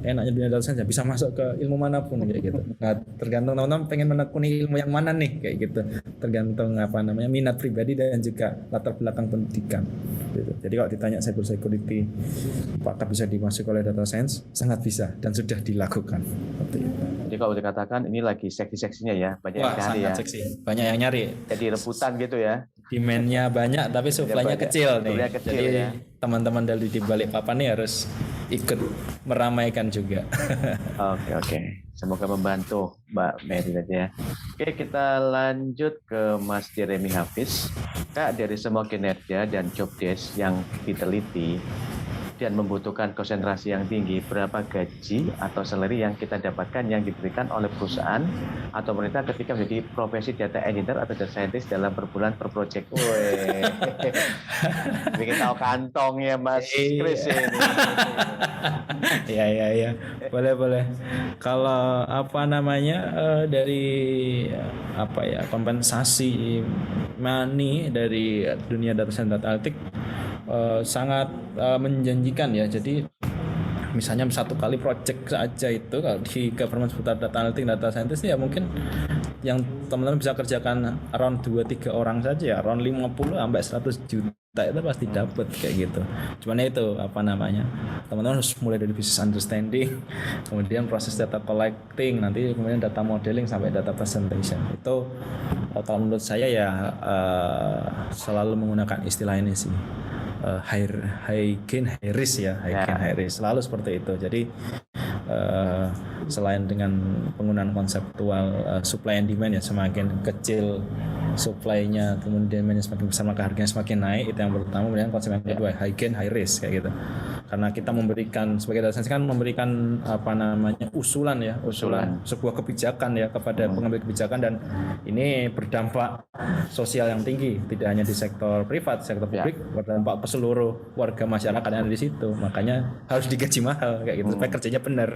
enaknya dunia data science bisa masuk ke ilmu manapun kayak gitu. Nah, tergantung teman-teman pengen menekuni ilmu yang mana nih kayak gitu. Tergantung minat pribadi dan juga latar belakang pendidikan. Gitu. Jadi kalau ditanya cyber security apakah bisa dimasuki oleh data science, sangat bisa dan sudah dilakukan. Jadi kalau dikatakan ini lagi seksi-seksinya ya, banyak yang cari ya. Seksi. Banyak yang nyari. Jadi rebutan gitu ya. Demand-nya banyak tapi supply-nya kecil nih. Jadi ya. Teman-teman dari di balik papan nih harus ikut meramaikan juga. Oke. Semoga membantu Mbak Mary tadi ya. Oke, kita lanjut ke Mas Jeremy Hafiz. Kak, dari semua kinerja dan job desk yang diteliti dan membutuhkan konsentrasi yang tinggi, berapa gaji atau salary yang kita dapatkan yang diberikan oleh perusahaan atau pemerintah ketika menjadi profesi data engineer atau data scientist dalam per bulan per project? Wih, bikin tahu kantong ya Mas Chris ini. Ya, boleh. Kalau dari kompensasi money dari dunia data science data analytic sangat menjanjikan ya. Jadi misalnya satu kali project saja itu kalau di government seputar data analytic, data scientist ya mungkin yang teman-teman bisa kerjakan around 2-3 orang saja ya, around 50 sampai 100 juta itu pasti dapat kayak gitu. Cuman itu teman-teman harus mulai dari business understanding, kemudian proses data collecting, nanti kemudian data modeling sampai data presentation. Itu kalau menurut saya ya selalu menggunakan istilah ini sih, high gain high risk ya, gain high risk, selalu seperti itu. Jadi selain dengan penggunaan konseptual supply and demand ya, semakin kecil supply-nya kemudian demand-nya semakin besar maka harganya semakin naik, itu yang pertama. Kemudian konsep yang kedua high gain high risk kayak gitu, karena kita memberikan sebagai data science kan memberikan usulan sebuah kebijakan ya kepada pengambil kebijakan, dan ini berdampak sosial yang tinggi, tidak hanya di sektor privat, sektor publik, berdampak ke seluruh warga masyarakat yang ada di situ. Makanya harus digaji mahal kayak gitu supaya kerjanya benar.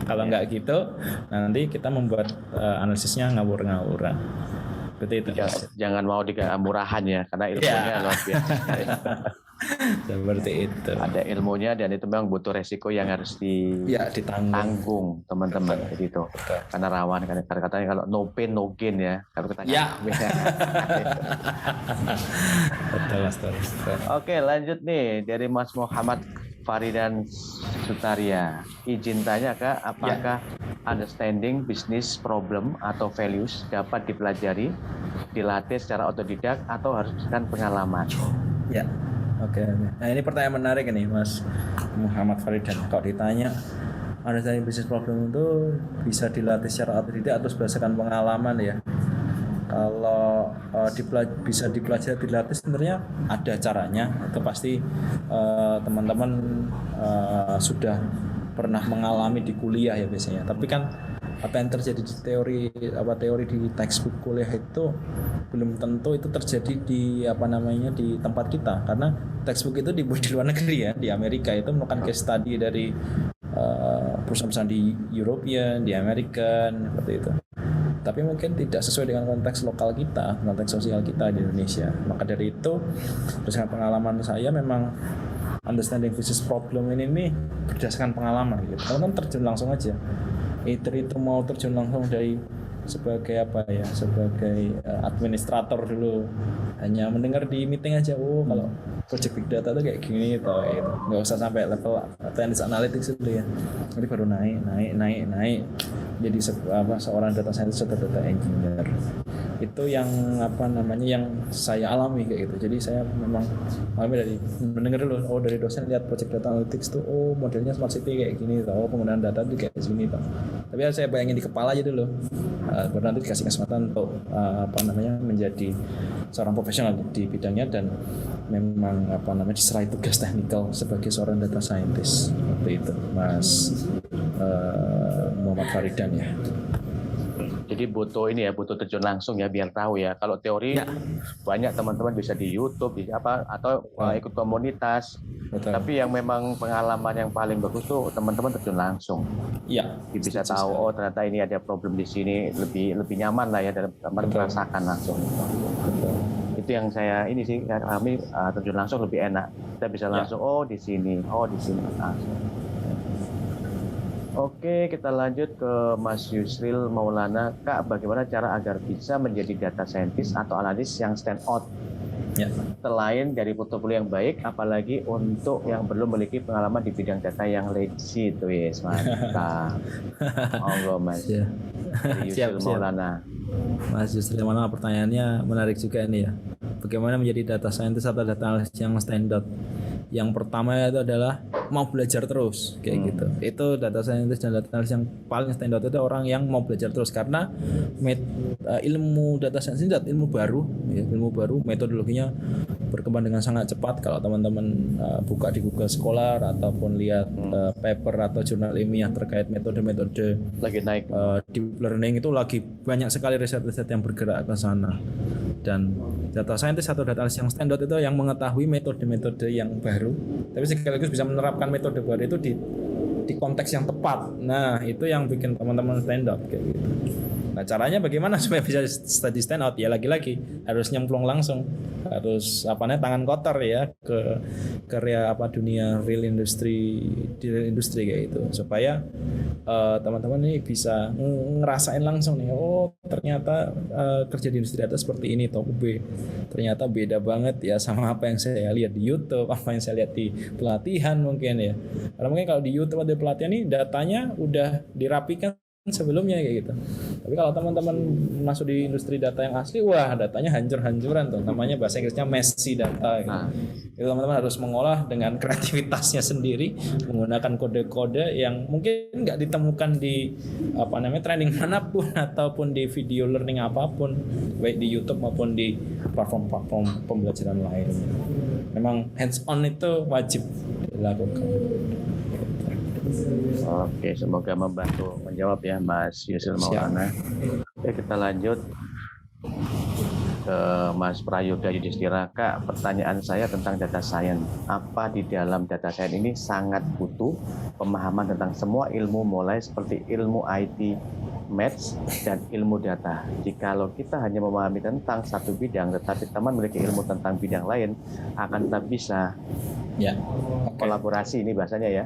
Kalau nggak gitu nanti kita membuat analisisnya ngawur-ngawuran. Betul itu. Jangan mau murahan ya, karena ilmunya luar biasa. Seperti itu. Ada ilmunya dan itu memang butuh resiko yang harus ditanggung teman-teman gitu. Karena rawan, katanya kalau no pain no gain ya. Kalau kita Betul. Oke, lanjut nih dari Mas Muhammad Faridan Sutaria. Izin tanya Kak, apakah understanding business problem atau values dapat dipelajari, dilatih secara otodidak atau harus berdasarkan pengalaman? Ya, oke. Nah ini pertanyaan menarik ini Mas Muhammad Faridan. Kalau ditanya understanding business problem itu bisa dilatih secara otodidak atau berdasarkan pengalaman ya. Kalau bisa dipelajari dilatih sebenarnya ada caranya. Itu pasti teman-teman sudah pernah mengalami di kuliah ya biasanya. Tapi kan apa yang terjadi di teori di textbook kuliah itu belum tentu itu terjadi di di tempat kita, karena textbook itu dibuat di luar negeri ya, di Amerika itu melakukan case study dari perusahaan-perusahaan di European, di American seperti itu. Tapi mungkin tidak sesuai dengan konteks lokal kita, konteks sosial kita di Indonesia. Maka dari itu, berdasarkan pengalaman saya memang understanding business problem ini berdasarkan pengalaman gitu. Kalau kan terjun langsung aja. Itu mau terjun langsung dari sebagai sebagai administrator dulu, hanya mendengar di meeting aja, kalau project big data itu kayak gini gitu, nggak usah sampai level analytics itu ya, nanti baru naik jadi seorang data scientist atau data engineer. Itu yang yang saya alami kayak gitu. Jadi saya memang alami dari mendengar dulu, dari dosen lihat project data analytics tuh, modelnya smart city kayak gini, penggunaan data tuh kayak gini tapi saya bayangin di kepala aja dulu, baru nanti dikasih kesempatan untuk menjadi seorang profesional di bidangnya dan memang diserai tugas teknikal sebagai seorang data scientist seperti itu, Mas Muhammad Faridan ya. Jadi butuh terjun langsung ya, biar tahu ya. Kalau teori banyak teman-teman bisa di YouTube atau ikut komunitas. Betul. Tapi yang memang pengalaman yang paling bagus tuh teman-teman terjun langsung. Iya. Bisa tahu ternyata ini ada problem di sini, lebih nyaman lah ya dalam merasakan langsung. Betul. Itu yang saya kami terjun langsung lebih enak. Kita bisa langsung di sini langsung. Oke, kita lanjut ke Mas Yusril Maulana. Kak, bagaimana cara agar bisa menjadi data scientist atau analis yang stand out? Ya. Selain dari portofolio yang baik, apalagi untuk yang belum memiliki pengalaman di bidang data yang legit, mantap. Monggo Mas. Ya. Yusril Maulana. Mas Yusril Maulana, pertanyaannya menarik juga ini ya. Bagaimana menjadi data scientist atau data analis yang stand out? Yang pertama itu adalah mau belajar terus kayak gitu. Itu data scientist dan data analis yang paling stand out itu orang yang mau belajar terus, karena ilmu data science ini ilmu baru, metodologinya berkembang dengan sangat cepat. Kalau teman-teman buka di Google Scholar ataupun lihat paper atau jurnal ilmiah terkait metode-metode lagi naik deep learning, itu lagi banyak sekali riset-riset yang bergerak ke sana. Dan data scientist atau data analis yang stand out itu yang mengetahui metode-metode yang baru, tapi sekaligus bisa menerapkan metode baru itu di konteks yang tepat. Nah, itu yang bikin teman-teman stand out kayak gitu. Nah, caranya bagaimana supaya bisa study stand out? Ya lagi-lagi harus nyemplung langsung, harus tangan kotor ya ke dunia real industri kayak gitu, supaya teman-teman ini bisa ngerasain langsung nih, ternyata kerja di industri data seperti ini toh, ternyata beda banget ya sama apa yang saya lihat di YouTube, apa yang saya lihat di pelatihan mungkin ya. Karena mungkin kalau di YouTube ada pelatihan nih datanya udah dirapikan sebelumnya kayak gitu. Tapi kalau teman-teman masuk di industri data yang asli, datanya hancur-hancuran tuh. Namanya bahasa Inggrisnya messy data gitu. Itu teman-teman harus mengolah dengan kreativitasnya sendiri, menggunakan kode-kode yang mungkin nggak ditemukan di training manapun ataupun di video learning apapun, baik di YouTube maupun di platform pembelajaran lain. Memang hands on itu wajib dilakukan. Oke, semoga membantu menjawab ya Mas Yusril Maulana. Oke, kita lanjut ke Mas Prayoga Yudhistira. Kak, pertanyaan saya tentang data science. Apa di dalam data science ini sangat butuh pemahaman tentang semua ilmu, mulai seperti ilmu IT, maths, dan ilmu data. Jikalau kita hanya memahami tentang satu bidang, tetapi teman memiliki ilmu tentang bidang lain, akan tetap bisa kolaborasi, ini bahasanya ya.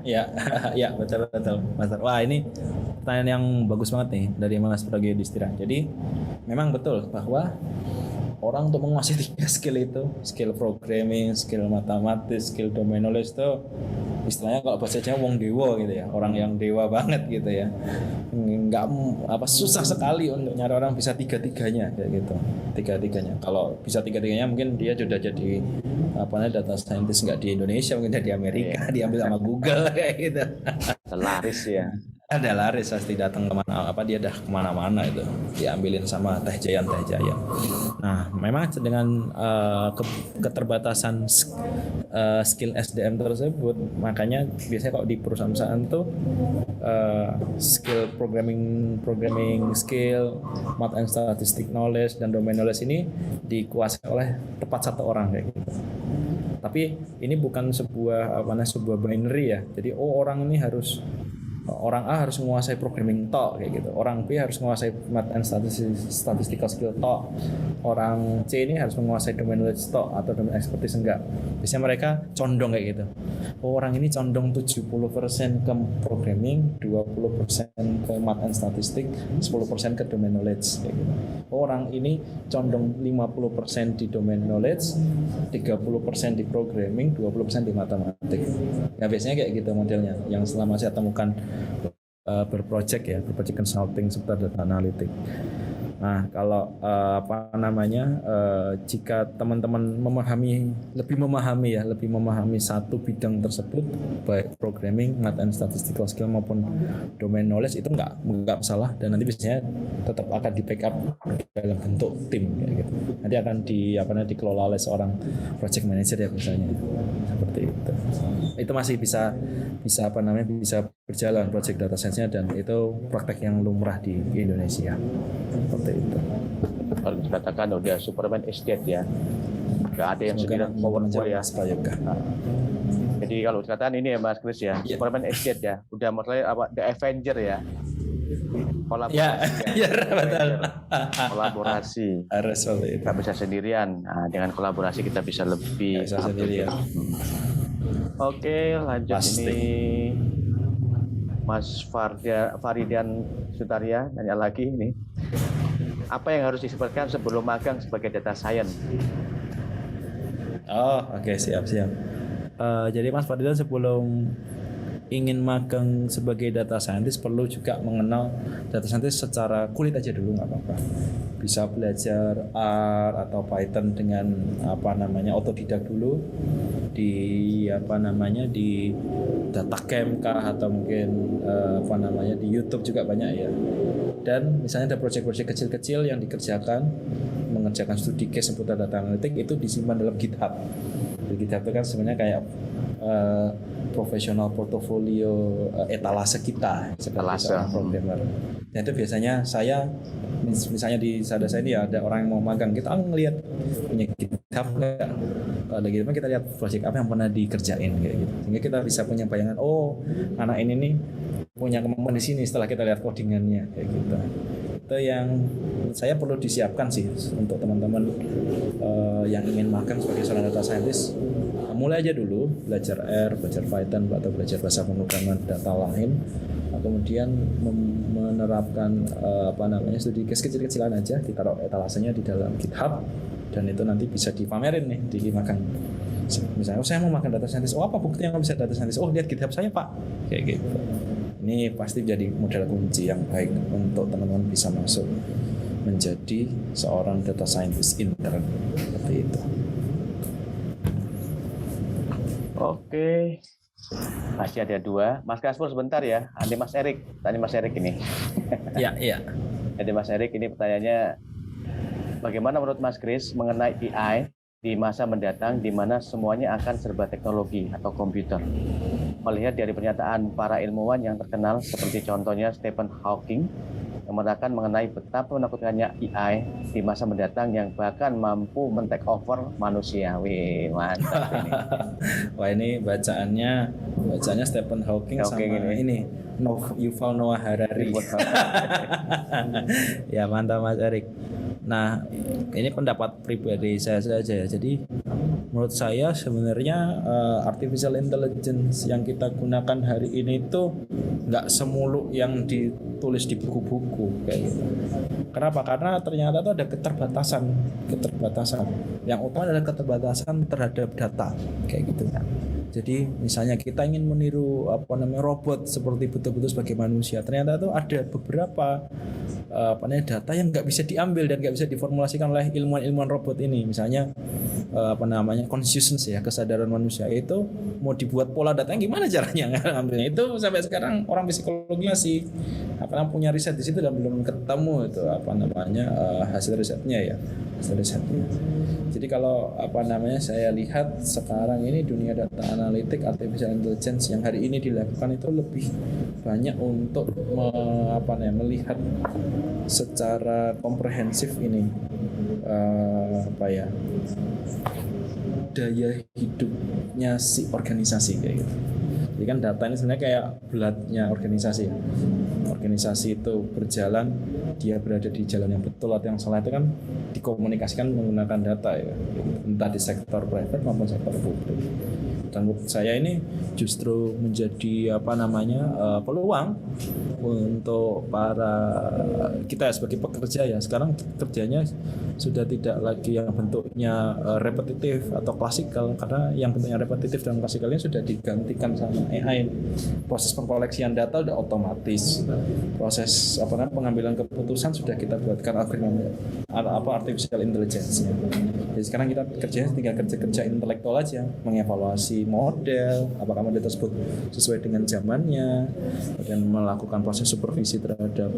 Ya, betul. Wah, ini pertanyaan yang bagus banget nih dari Mas Prayoga Yudhistira. Jadi memang betul bahwa orang untuk menguasai 3 skill itu, skill programming, skill matematis, skill domain knowledge itu istilahnya kalau bahasa Jawa wong dewa gitu ya, orang yang dewa banget gitu ya. Nggak susah sekali untuk nyari orang bisa tiga-tiganya kayak gitu. Tiga-tiganya. Kalau bisa tiga-tiganya mungkin dia sudah jadi data scientist nggak di Indonesia, mungkin di Amerika, diambil sama Google kayak gitu. Laris ya. Ada laris pasti datang kemana dia dah kemana-mana itu diambilin sama Teh Jayan. Nah memang dengan keterbatasan skill SDM tersebut, makanya biasanya kalau di perusahaan tuh skill programming skill, math and statistic knowledge dan domain knowledge ini dikuasai oleh tepat satu orang kayak gitu. Tapi ini bukan sebuah binary ya. Jadi orang ini orang A harus menguasai programming tok kayak gitu. Orang B harus menguasai math and statistical skill tok. Orang C ini harus menguasai domain knowledge tok atau domain expertise enggak. Biasanya mereka condong kayak gitu. Orang ini condong 70% ke programming, 20% ke math and statistic, 10% ke domain knowledge kayak gitu. Orang ini condong 50% di domain knowledge, 30% di programming, 20% di matematik. Ya biasanya kayak gitu modelnya yang selama saya temukan berproject consulting serta data analytic. Nah, kalau jika teman-teman lebih memahami satu bidang tersebut, baik programming, math and statistical skill maupun domain knowledge, itu nggak masalah, dan nanti biasanya tetap akan di backup dalam bentuk tim kayak gitu. Nanti akan dikelola oleh seorang project manager ya misalnya, seperti itu. Itu masih bisa berjalan project data science-nya, dan itu praktek yang lumrah di Indonesia. Seperti itu. Kalau dikatakan udah Superman is dead ya, nggak ada yang sendirian powerful ya. Nah, jadi kalau dikatakan ini ya Mas Kris ya, Superman is dead ya, udah mulai The Avenger ya, kolaborasi betul. Kolaborasi Harus seperti itu. nggak bisa sendirian. Nah, dengan kolaborasi kita bisa lebih Bisa sendirian. Oke, lanjut. Pasti. Ini Mas Faridian Sutaria nanya lagi ini. Apa yang harus disiapkan sebelum magang sebagai data science? Oke, siap. Jadi Mas Faridian sebelum ingin magang sebagai data scientist perlu juga mengenal data scientist secara kulit aja dulu, nggak apa-apa. Bisa belajar R atau Python dengan otodidak dulu di di Datacamp kah, atau mungkin di YouTube juga banyak ya. Dan misalnya ada proyek-proyek kecil-kecil yang mengerjakan studi case seputar data analitik, itu disimpan dalam GitHub. Di GitHub itu kan sebenarnya kayak profesional portofolio etalase kita sebagai seorang programmer. Dan itu biasanya saya misalnya di Sadasa ini ya ada orang yang mau magang, kita ngelihat punya GitHub nggak? Kalau ada GitHub kita lihat proyek apa yang pernah dikerjain kayak gitu. Sehingga kita bisa punya bayangan, anak ini nih punya kemampuan di sini setelah kita lihat codingannya kayak gitu. Itu yang saya perlu disiapkan sih untuk teman-teman yang ingin magang sebagai seorang data scientist. Mulai aja dulu belajar R, belajar Python atau belajar bahasa pemrograman data lain. Kemudian menerapkan studi case kecil-kecilan aja, ditaruh etalasenya di dalam GitHub, dan itu nanti bisa dipamerin nih di magang. Misalnya saya mau magang data scientist, apa bukti yang bisa data scientist? Lihat GitHub saya Pak, kayak gitu. Ini pasti jadi modal kunci yang baik untuk teman-teman bisa masuk menjadi seorang data scientist intern seperti itu. Oke. Masih ada dua. Mas Kasper sebentar ya. Nanti Mas Erik. Tanya Mas Erik ini. Iya. Jadi Mas Erik ini pertanyaannya, bagaimana menurut Mas Kris mengenai AI di masa mendatang di mana semuanya akan serba teknologi atau komputer? Melihat dari pernyataan para ilmuwan yang terkenal seperti contohnya Stephen Hawking yang mengatakan mengenai betapa menakutkannya AI di masa mendatang yang bahkan mampu men-take over manusia. Wih, mantap ini. Wah, ini bacaannya Stephen Hawking sama ini Yuval Noah Harari. Ya, mantap Mas Erik. Nah, ini pendapat pribadi saya saja ya. Jadi menurut saya sebenarnya artificial intelligence yang kita gunakan hari ini itu nggak semuluk yang ditulis di buku-buku kayak gitu. Kenapa? Karena ternyata itu ada keterbatasan. Yang utama adalah keterbatasan terhadap data kayak gitu. Jadi misalnya kita ingin meniru robot seperti betul-betul sebagai manusia, ternyata itu ada beberapa data yang nggak bisa diambil dan nggak bisa diformulasikan oleh ilmuwan robot ini. Misalnya consciousness ya, kesadaran manusia itu mau dibuat pola datanya gimana caranya ngambilnya, itu sampai sekarang orang psikologi masih punya riset di situ dan belum ketemu itu hasil risetnya. Jadi kalau saya lihat sekarang ini dunia data analitik, artificial intelligence yang hari ini dilakukan itu lebih banyak untuk melihat secara komprehensif ini daya hidupnya si organisasi kayak gitu. Jadi kan data ini sebenarnya kayak bloodnya organisasi. Organisasi itu berjalan, dia berada di jalan yang betul atau yang salah itu kan dikomunikasikan menggunakan data ya, entah di sektor private maupun sektor publik. Dan menurut saya ini justru menjadi peluang untuk kita sebagai pekerja ya. Sekarang kerjanya sudah tidak lagi yang bentuknya repetitif atau klasikal, karena yang bentuknya repetitif dan klasikalnya sudah digantikan sama AI. Proses pengkoleksian data sudah otomatis. Proses pengambilan keputusan sudah kita buatkan artificial intelligence. Jadi sekarang kita kerjanya tinggal kerja intelektual aja, mengevaluasi model, apakah model tersebut sesuai dengan zamannya, dan melakukan proses supervisi terhadap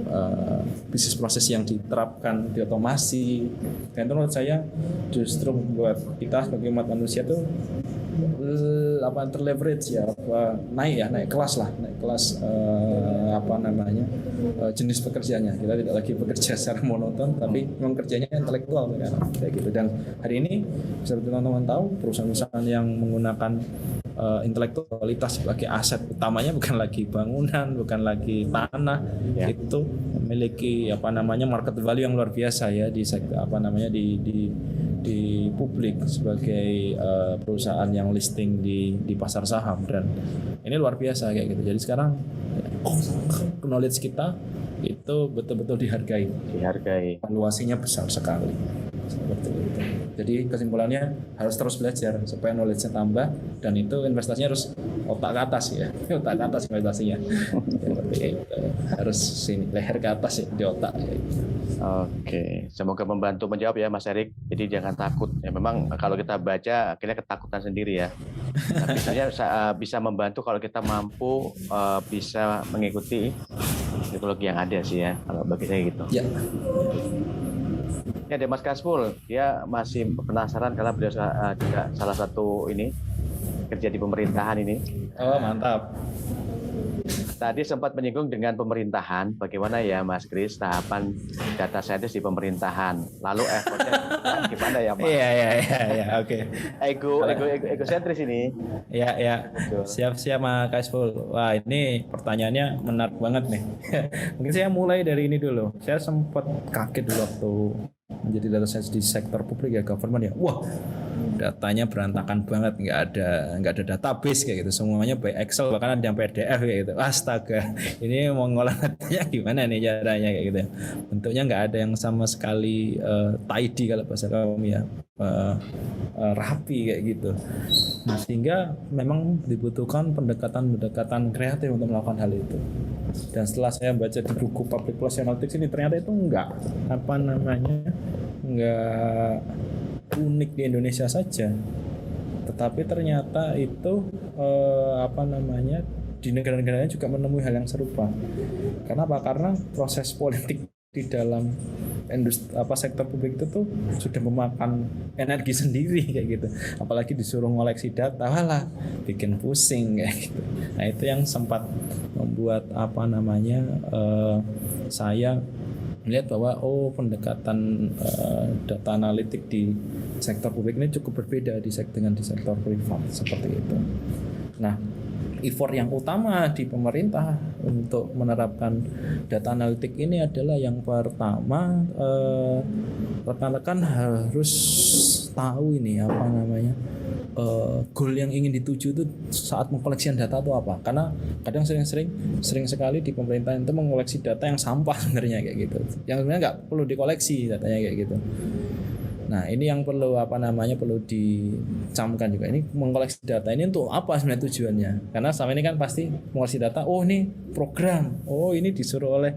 bisnis proses yang diterapkan di otomasi. Dan itu menurut saya justru membuat kita sebagai umat manusia tuh terleverage ya, naik kelas jenis pekerjaannya. Kita tidak lagi bekerja secara monoton, tapi memang kerjanya intelektual kayak gitu. Dan hari ini seperti teman-teman tahu, perusahaan-perusahaan yang menggunakan intelektualitas sebagai aset utamanya bukan lagi bangunan, bukan lagi tanah, itu memiliki market value yang luar biasa ya di sektor di publik sebagai perusahaan yang listing di pasar saham, dan ini luar biasa kayak gitu. Jadi sekarang knowledge kita itu betul-betul dihargai. Valuasinya besar sekali. Seperti itu. Jadi kesimpulannya harus terus belajar supaya knowledge-nya tambah, dan itu investasinya harus otak ke atas ya. Otak ke atas investasinya. Seperti itu. Harus leher ke atas ya, di otak ya. Oke, semoga membantu menjawab ya Mas Erik. Jadi jangan takut. Ya memang kalau kita baca akhirnya ketakutan sendiri ya. Tapi saya bisa membantu kalau kita mampu bisa mengikuti metodologi yang ada sih ya. Kalau bagi saya gitu. Ya. Ya, ada Mas Kasful, dia masih penasaran karena beliau juga salah satu kerja di pemerintahan ini. Oh, mantap. Tadi sempat menyinggung dengan pemerintahan, bagaimana ya Mas Kris tahapan data scientist di pemerintahan. Lalu effortnya gimana ya Mas? Iya, oke. Egosentris ini. Ya. Siap Mas Kasful. Wah, ini pertanyaannya menarik banget nih. Mungkin saya mulai dari ini dulu. Saya sempat kaget dulu waktu menjadi data scientist di sektor publik ya, government ya. Wah, datanya berantakan banget, nggak ada database kayak gitu, semuanya by Excel, bahkan ada yang PDF kayak gitu. Astaga, ini mau ngolah datanya gimana nih caranya kayak gitu. Bentuknya nggak ada yang sama sekali tidy kalau bahasa kami ya, rapi kayak gitu. Nah, sehingga memang dibutuhkan pendekatan kreatif untuk melakukan hal itu. Dan setelah saya baca di buku Public Policy Analytics ini, ternyata itu enggak unik di Indonesia saja, tetapi ternyata itu di negara-negara lain juga menemui hal yang serupa. Kenapa? Karena proses politik di dalam sektor publik itu tuh sudah memakan energi sendiri kayak gitu. Apalagi disuruh ngoleksi data, bikin pusing kayak gitu. Nah, itu yang sempat membuat saya melihat bahwa pendekatan data analitik di sektor publik ini cukup berbeda dengan di sektor privat seperti itu. Nah, effort yang utama di pemerintah untuk menerapkan data analitik ini adalah yang pertama, rekan-rekan harus tahu ini apa namanya goal yang ingin dituju itu saat mengkoleksi data itu apa. Karena kadang sering sekali di pemerintahan itu mengoleksi data yang sampah sebenarnya kayak gitu, yang sebenarnya nggak perlu dikoleksi datanya kayak gitu. Nah ini yang perlu perlu dicamkan juga, ini mengkoleksi data ini untuk apa sebenarnya tujuannya. Karena selama ini kan pasti mengoleksi data, oh ini program, oh ini disuruh oleh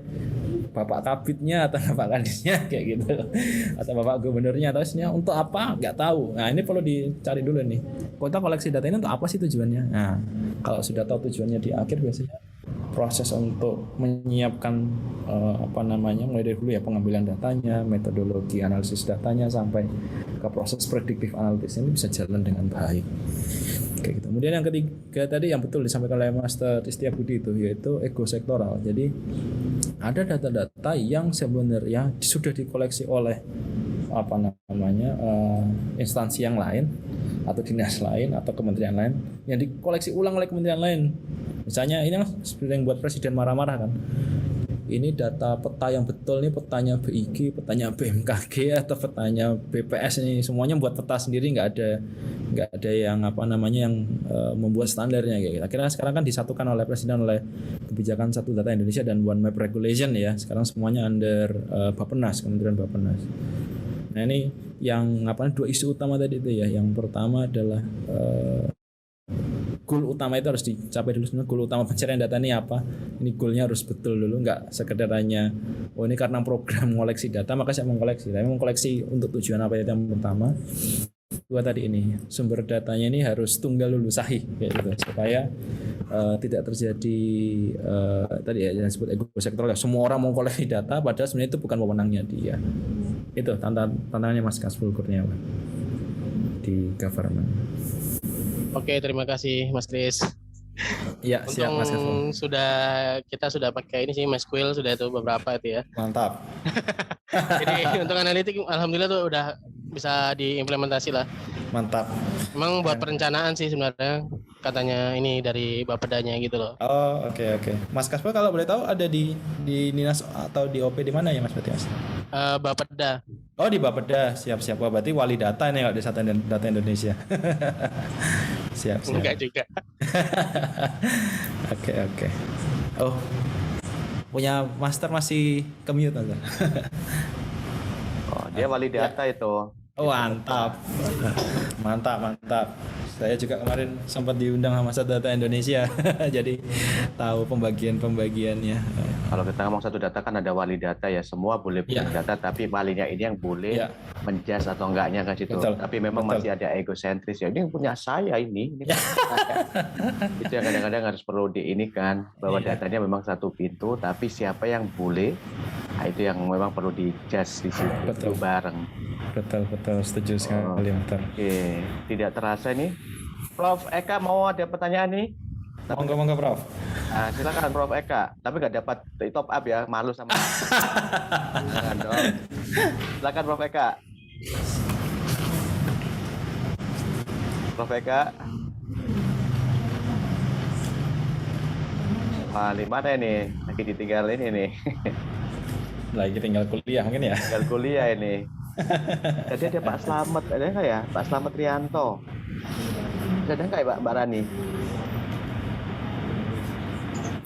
Bapak Kabitnya atau Bapak Kadisnya kayak gitu, atau Bapak Gubernurnya, atau sebenarnya untuk apa nggak tahu. Nah ini perlu dicari dulu nih, kita koleksi data ini untuk apa sih tujuannya. Nah kalau sudah tahu tujuannya di akhir, biasanya proses untuk menyiapkan mulai dari dulu ya pengambilan datanya, metodologi analisis datanya, sampai ke proses predictive analytics ini bisa jalan dengan baik kayak gitu. Kemudian yang ketiga tadi yang betul disampaikan oleh Master Setiabudi itu, yaitu ego sektoral. Jadi ada data-data yang sebenarnya sudah dikoleksi oleh instansi yang lain atau dinas lain atau kementerian lain, yang dikoleksi ulang oleh kementerian lain. Misalnya ini seperti yang buat presiden marah-marah kan, ini data peta yang betul nih, petanya BIG, petanya BMKG atau petanya BPS, ini semuanya buat peta sendiri, nggak ada yang yang membuat standarnya kayak gitu. Akhirnya sekarang kan disatukan oleh presiden oleh kebijakan Satu Data Indonesia dan One Map Regulation ya. Sekarang semuanya under Bappenas, Kementerian Bappenas. Nah ini yang dua isu utama tadi itu ya. Yang pertama adalah goal utama itu harus dicapai dulu. Sebenarnya goal utama pencarian data ini apa? Ini goalnya harus betul dulu, nggak sekedar hanya ini karena program mengoleksi data maka saya mengkoleksi. Tapi mengkoleksi untuk tujuan apa itu yang pertama. Dua tadi ini sumber datanya ini harus tunggal dulu, sahih kayak gitu, supaya tidak terjadi tadi ya yang disebut ego sektoral. Semua orang mau koleksi data padahal sebenarnya itu bukan wewenangnya dia. Itu tantangannya Mas Kasful Kurniawan di government. Oke, terima kasih Mas Kris. Ya, siap Mas Kasful. Kita sudah pakai ini sih MySQL sudah itu beberapa itu ya. Mantap. Jadi untuk analitik alhamdulillah tuh udah bisa diimplementasi lah. Mantap. Emang buat perencanaan sih sebenarnya katanya ini dari Bapedanya gitu loh. Oh, oke. Mas Kasful kalau boleh tahu ada di Dinas atau di OP di mana ya Mas berarti Mas? Bapeda. Oh di Bapeda, siap. Wah, berarti wali data ini kalau di Satu Data Indonesia. siap. Enggak juga. Oke. Oh, punya master masih commute aja. Oh, dia wali data itu. Oh, mantap. Saya juga kemarin sempat diundang sama Satu Data Indonesia, jadi tahu pembagiannya. Kalau kita ngomong Satu Data kan ada wali data ya, semua boleh punya data, tapi walinya ini yang boleh menjas atau enggaknya kan situ. Betul. Tapi memang masih ada egosentris ya. Ini punya saya ini. Itu yang kadang-kadang harus perlu diinikan bahwa datanya memang satu pintu, tapi siapa yang boleh, nah itu yang memang perlu dijas di situ bareng. Betul, setuju sekali. Oke, tidak terasa nih. Prof Eka mau ada pertanyaan nih? Monggo Prof. Nah, silakan Prof Eka. Tapi nggak dapat top up ya, malu sama. Silakan Prof Eka. Prof Eka. Wah, mana ini? Lagi ditinggalin ini. Lagi tinggal kuliah mungkin ya. Tinggal kuliah ini. Jadi ada Pak Slamet, ada nggak ya? Pak Slamet Rianto. Ada nggak ya Mbak Rani?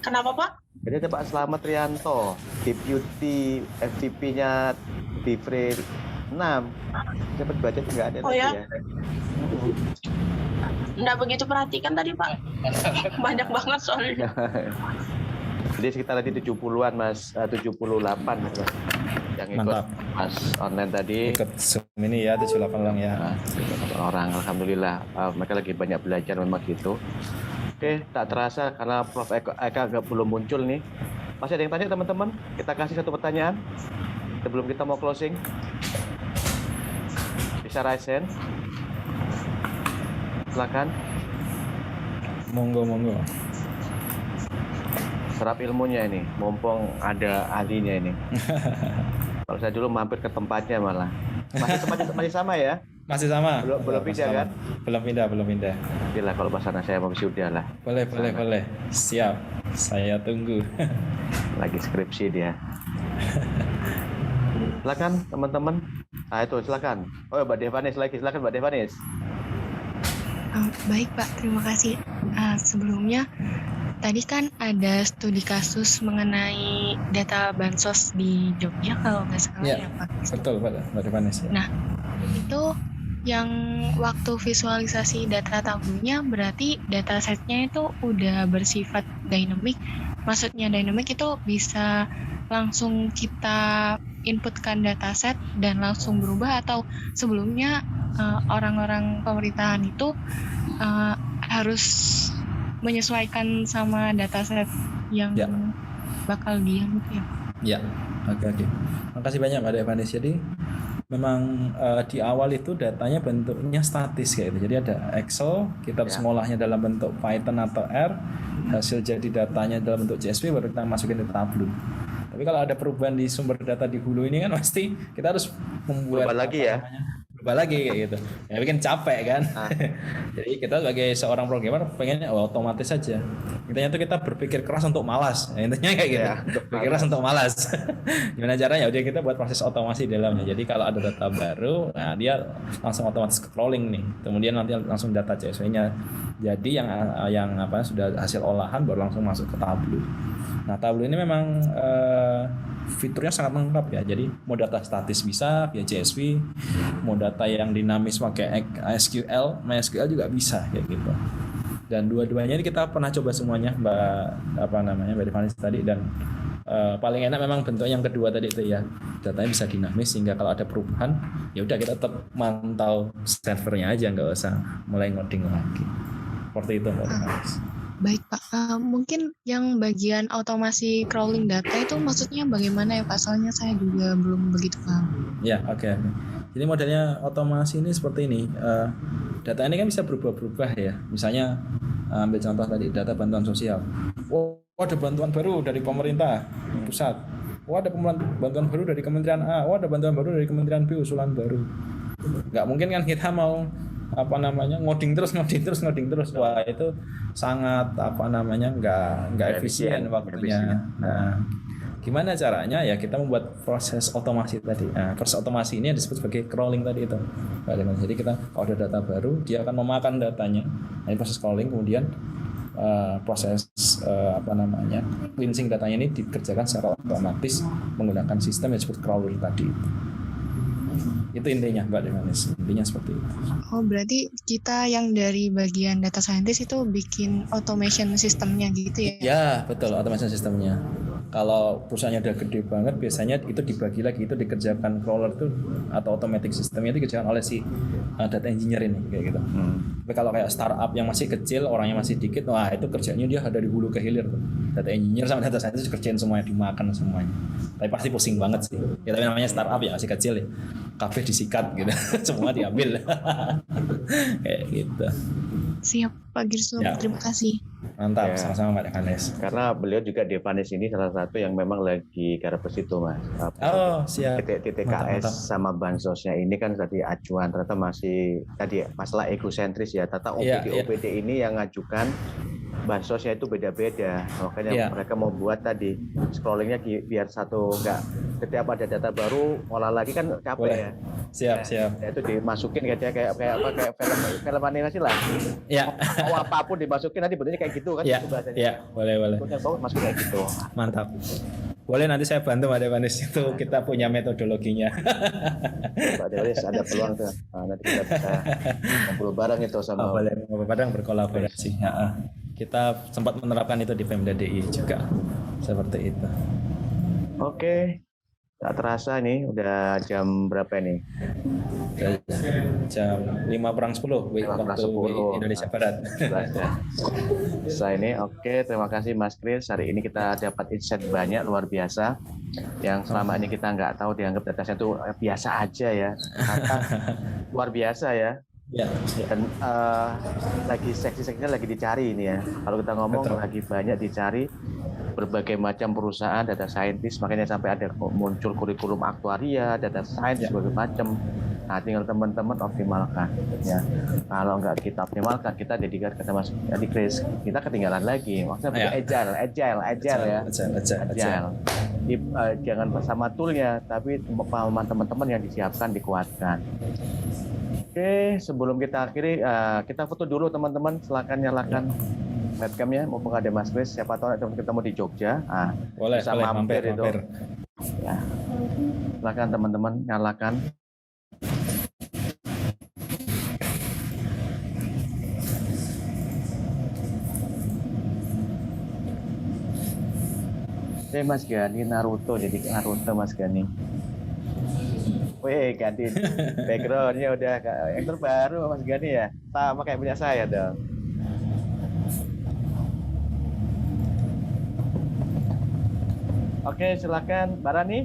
Kenapa Pak? Jadi ada Pak Slamet Rianto, Deputy FVP-nya di Free 6. Cepat baca nggak ada Oh lagi ya? ya? Nggak begitu perhatikan tadi Pak. Banyak banget soalnya. Jadi sekitar tadi 70-an Mas, 78 Mas. Yang ikut. Mantap. Mas online tadi. Ikut Zoom ini ya, 78 orang ya. Nah, 78 orang, alhamdulillah. Mereka lagi banyak belajar memang gitu. Oke, tak terasa karena Prof Eka belum muncul nih. Masih ada yang tanya teman-teman? Kita kasih satu pertanyaan sebelum kita mau closing. Bisa raise hand. Silakan. Monggo. Serap ilmunya ini, mumpung ada ahlinya ini. Kalau saya dulu mampir ke tempatnya malah. Masih sama ya? Masih sama. Belum pindah kan? Belum pindah. Gila kalau bahasa saya mau sudah lah. Boleh. Siap. Saya tunggu. Lagi skripsi dia. Silakan teman-teman. Itu silakan. Oh, Mbak Devanis lagi, silakan Mbak Devanis. Baik Pak, terima kasih. Sebelumnya, tadi kan ada studi kasus mengenai data bansos di Jogja kalau nggak salah Iya. ya Pak. Betul Mbak Devanis ya. Nah, itu yang waktu visualisasi data tabelnya berarti datasetnya itu udah bersifat dynamic. Maksudnya dynamic itu bisa langsung kita inputkan dataset dan langsung berubah, atau sebelumnya orang-orang pemerintahan itu harus menyesuaikan sama dataset yang Ya. bakal dianut ya. Ya, oke. Makasih banyak Mbak Devanis. Jadi memang di awal itu datanya bentuknya statis kayak gitu. Jadi ada Excel, kita harus ngolahnya dalam bentuk Python atau R, hasil jadi datanya dalam bentuk CSV baru kita masukin ke Tableau. Tapi kalau ada perubahan di sumber data di hulu ini kan pasti kita harus membuat Berubah lagi ya. berubah lagi kayak gitu. Ya bikin capek kan. Jadi kita sebagai seorang programmer pengennya otomatis saja. Intinya tuh kita berpikir keras untuk malas. Ya, intinya kayak gitu. Ya, Berpikir keras untuk malas. Gimana caranya? Udah kita buat proses otomasi di dalamnya. Jadi kalau ada data baru, nah dia langsung otomatis crawling nih. Kemudian nanti langsung data CSV-nya. Jadi yang apa sudah hasil olahan baru langsung masuk ke Tableau. Nah, Tableau ini memang fiturnya sangat lengkap ya. Jadi mau data statis bisa via CSV, mau data yang dinamis pakai SQL, MySQL juga bisa kayak gitu. Dan dua-duanya ini kita pernah coba semuanya, Mbak Devanis tadi, dan paling enak memang bentuk yang kedua tadi itu ya. Datanya bisa dinamis sehingga kalau ada perubahan, ya udah kita tetap mantau servernya aja, nggak usah mulai ngoding lagi. Seperti itu Mbak Devanis. Baik Pak, mungkin yang bagian otomasi crawling data itu maksudnya bagaimana ya Pak? Soalnya saya juga belum begitu paham. Ya, oke. Jadi modelnya otomasi ini seperti ini. Data ini kan bisa berubah-ubah ya. Misalnya ambil contoh tadi data bantuan sosial. Oh, ada bantuan baru dari pemerintah pusat. Oh, ada bantuan baru dari Kementerian A. Oh, ada bantuan baru dari Kementerian B, usulan baru. Nggak mungkin kan kita mau ngoding terus. Wah, itu sangat nggak efisien waktunya. Nah, gimana caranya ya kita membuat proses otomasi tadi. Nah, proses otomasi ini disebut sebagai crawling tadi itu. Jadi kita kalau ada data baru dia akan memakan datanya. Nah, ini proses crawling, kemudian proses cleansing datanya ini dikerjakan secara otomatis menggunakan sistem yang disebut crawler tadi. Itu intinya Mbak Devanis, intinya seperti itu. Oh, berarti kita yang dari bagian data scientist itu bikin automation sistemnya gitu ya? Ya, betul, automation sistemnya. Kalau perusahaannya udah gede banget, biasanya itu dibagi lagi, itu dikerjakan crawler itu atau automatic systemnya itu dikerjakan oleh si data engineer ini kayak gitu. Tapi kalau kayak startup yang masih kecil, orangnya masih dikit, wah itu kerjanya dia dari hulu ke hilir tuh. Data engineer sama data scientist kerjain semuanya, dimakan semuanya. Tapi pasti pusing banget sih. Ya tapi namanya startup ya, masih kecil ya. Kabeh disikat gitu, semua diambil. Kayak gitu. Siap Pak Girso, Ya. terima kasih. Mantap, Ya. sama-sama Mbak Devanis. Karena beliau juga Devanis ini salah satu yang memang lagi garap ke situ, Mas. Oh, siap. Titik Mantap. KS sama bansosnya ini kan tadi acuan, ternyata masih tadi masalah egosentris ya. Ternyata Iya, OPD ini yang ngajukan bansosnya itu beda-beda. Makanya Iya. mereka mau buat tadi scrollingnya biar satu enggak setiap ada data baru olah lagi kan capek Boleh. ya. Siap. Ya, itu dimasukin kayak film animasi lah. Ya. Mau apapun dimasukin nanti bentuknya kayak gitu kan. Ya, Itu bahasanya. ya, boleh. Bentuknya bagus masuk kayak gitu. Mantap. Boleh nanti saya bantu Mbak Devanis, itu kita punya metodologinya. Pak Dewaris ada peluang tuh. Nah, nanti kita bisa ngobrol bareng itu sama. Boleh, kadang berkolaborasi. Ya, kita sempat menerapkan itu di Pemda DI juga. Seperti itu. Oke. Tak terasa nih udah jam berapa nih? Jam 5:10 waktu 5:10. Indonesia Barat. Selesai ini. Oke, terima kasih Mas Kris. Hari ini kita dapat insight banyak luar biasa yang selama ini kita nggak tahu, dianggap datanya itu biasa aja ya. Ternyata luar biasa ya. Ya. Dan lagi seksi-seksinya lagi dicari ini ya. Kalau kita ngomong Betul. lagi banyak dicari berbagai macam perusahaan data scientist, makanya sampai ada muncul kurikulum aktuaria, data science berbagai macam. Nah, tinggal teman-teman optimalkan ya. Kalau nggak kita optimalkan, kita dedikasi kata Mas Adi Kris, kita ketinggalan lagi. Maksudnya agile ya. Agile. Jangan bersama toolnya, tapi pemahaman teman-teman yang disiapkan, dikuatkan. Oke, sebelum kita akhiri, kita foto dulu teman-teman. Silakan nyalakan webcamnya. Mumpung ada Mas Kris, siapa tahu nanti kita mau di Jogja. Boleh, bisa boleh mampir itu. mampir. Ya. Silakan teman-teman nyalakan. Mas Gani Naruto, jadi Naruto Mas Gani. Wih, ganti backgroundnya udah yang terbaru Mas Gani ya, sama kayak punya saya dong. Oke, silakan Mbak Rani.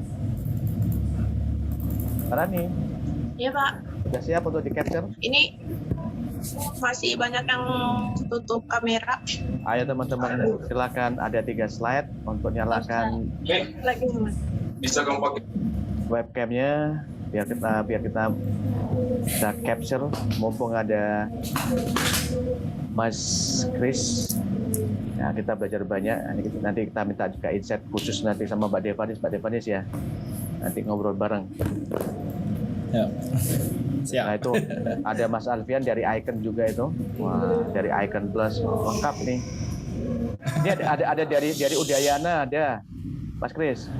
Mbak Rani, Iya Pak, udah siap untuk di capture? ini masih banyak yang tutup kamera. Ayo teman-teman, silakan, ada 3 slide untuk nyalakan Lagi Mas. Bisa kamu pakai webcamnya biar kita bisa capture, mumpung ada Mas Kris. Nah, kita belajar banyak. Nanti kita minta juga insight khusus nanti sama Mbak Devanis ya. Nanti ngobrol bareng. Ya. Siap. Nah, itu ada Mas Alfian dari Icon juga itu. Wah, dari Icon Plus lengkap nih. Ini ada dari Udayana ada. Mas Kris.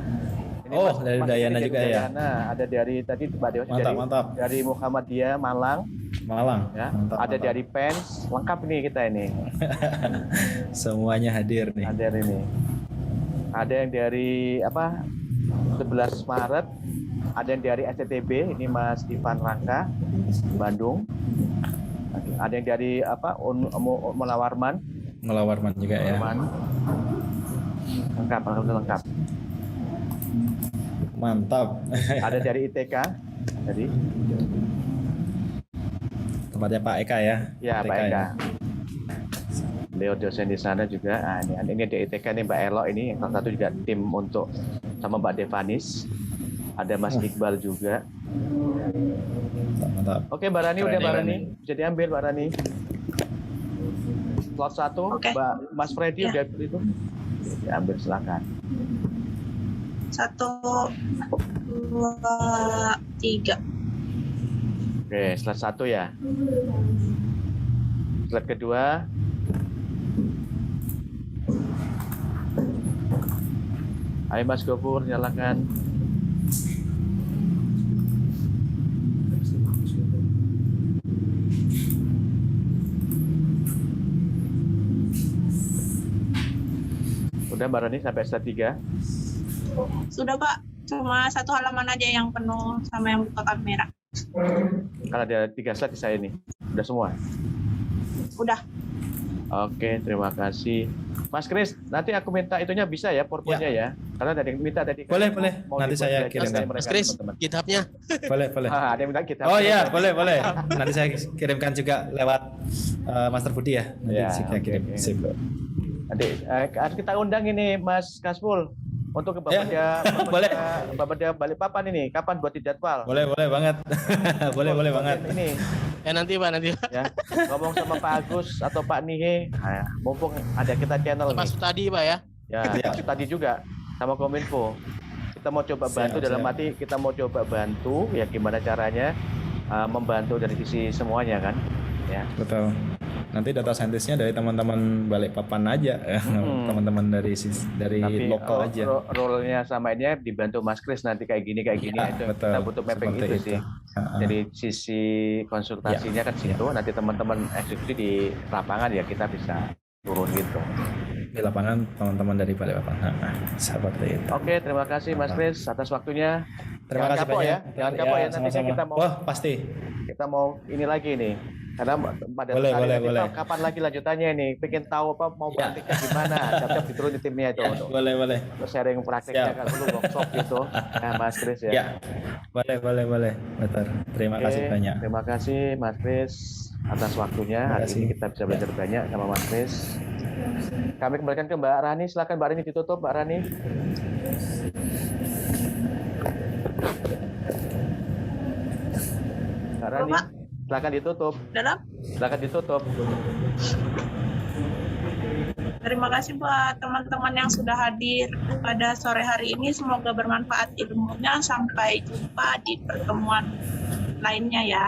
Ini Dari Udayana juga ya. Ada dari tadi Mbak Dewa Mantap. dari Muhammadiyah Malang ya. Mantap, Ada mantap. dari PENS, lengkap nih kita ini. Semuanya hadir nih. Ada ini. Ada yang dari 11 Maret. Ada yang dari STTB, ini Mas Ivan Rangka, Bandung. Ada yang dari Melawarman. Melawarman juga ya. Lengkap. Mantap. Ada dari ITK tadi. Tempatnya Pak Eka ya. Ya, Pak Eka. Beliau dosen di sana juga. Ini ada ITK nih Mbak Elo ini, yang salah satu juga tim untuk sama Mbak Devanis. Ada Mas Iqbal juga. Mantap. Oke, Mbak Rani, Keren udah ya, Mbak Rani. Rani. Bisa diambil Mbak Rani. Slot 1, Oke. Mbak Mas Freddy Ya. udah itu. Diambil silakan. 1, 2, 3. Oke, slide 1 ya. Slide kedua. Ayo Mas Gopur, nyalakan. Udah Mbak Rani sampai slide 3. Sudah Pak, cuma 1 halaman aja yang penuh sama yang buka kamera. Kan ada 3 slide di saya nih. Udah semua? Udah. Oke, terima kasih. Mas Kris, nanti aku minta itunya bisa ya, PowerPoint-nya ya. Karena ada yang minta tadi. Boleh. Mau Nanti dibuat saya belajar kirimkan. dari mereka, Mas Kris, teman-teman. GitHub-nya. Boleh. Ada yang minta kita. Oh iya, boleh. Nanti saya kirimkan juga lewat Master Budi ya. Nanti Ya, saya oke, kirim. oke. Sip. Nanti harus kita undang ini Mas Kasful untuk ke Ya, boleh. Bapeda Balikpapan ini. Kapan buat jadwal? Boleh banget. boleh banget. Ini Nanti Pak, ya, ngomong sama Pak Agus atau Pak Nihe. Nah, mumpung ada kita channel Mas nih. tadi Pak ya. Ya, tadi juga sama Kominfo. Kita mau coba bantu dalam arti kita mau coba bantu ya gimana caranya membantu dari sisi semuanya kan. Ya. Betul. Nanti data scientist-nya dari teman-teman Balikpapan aja, ya. Teman-teman dari Tapi lokal aja. role-nya sama ini dibantu Mas Kris nanti kayak gini Ya, itu betul. kita butuh mapping Seperti itu sih. Jadi sisi konsultasinya kan situ, nanti teman-teman eksekusi di lapangan ya kita bisa turun gitu. Di lapangan teman-teman dari Balikpapan. Seperti itu. Oke, terima kasih Mas Kris atas waktunya. Terima Jangan kasih kapok banyak. ya, jangan kapok ya, nantinya sama-sama. kita mau Wah, pasti. kita mau ini lagi nih. Karena pada Boleh, hari nanti, boleh. Pak, kapan lagi lanjutannya nih? Pengen tahu apa mau Ya. praktiknya gimana? Siap-siap diturun di timnya itu untuk Boleh. sharing praktiknya Siap. kan dulu workshop gitu. Nah, Mas Kris ya. Ya. Boleh. Betul. Terima kasih Oke, banyak. Terima kasih Mas Kris atas waktunya. Terima Hari kasih. ini kita bisa belajar banyak sama Mas Kris. Kami kembalikan ke Mbak Rani. Silakan Mbak Rani ditutup, Mbak Rani. Rani. Pak? Silakan ditutup. Dalam? Silakan ditutup. Terima kasih buat teman-teman yang sudah hadir pada sore hari ini. Semoga bermanfaat ilmunya. Sampai jumpa di pertemuan lainnya ya.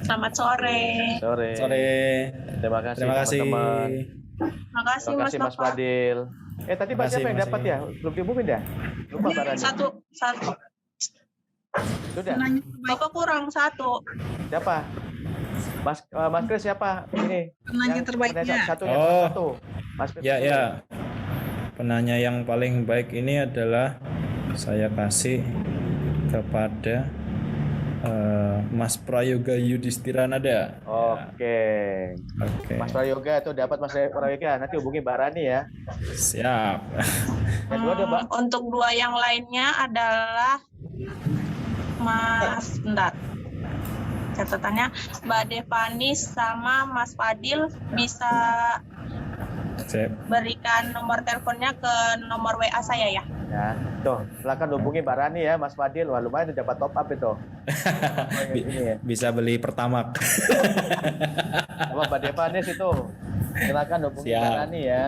Selamat sore. Sore. Sore. Terima kasih, Terima kasih. teman-teman. Terima kasih Terima Mas kasih Mas Bapak. Fadil. Tadi Mas Makasih, siapa yang makasih. dapat ya? Belum diumumin ya? Lupa Pak Rani. Satu. Sudah. Bapak kurang satu. Siapa? Mas Kris siapa? Ini. Penanya terbaiknya. Satu. Oh. Satu. Mas Kris. Ya, ya. Penanya yang paling baik ini adalah saya kasih kepada Mas Prayoga Yudhistira Nada. Oke. Oke. Mas Prayoga itu dapat Mas Prayoga. Nanti hubungi Mbak Rani ya. Siap. Yang dua ada Mbak. Untuk dua yang lainnya adalah Mas bentar. Catatannya Mbak Devani sama Mas Fadil bisa Siap. berikan nomor teleponnya ke nomor WA saya ya. Ya, tuh, silakan hubungi Mbak Rani ya, Mas Fadil. Wah, lumayan dapat top up itu. Ini ya. Bisa beli pertamax. Apa Mbak Devanis itu? Silakan hubungi Siap. Mbak Rani ya.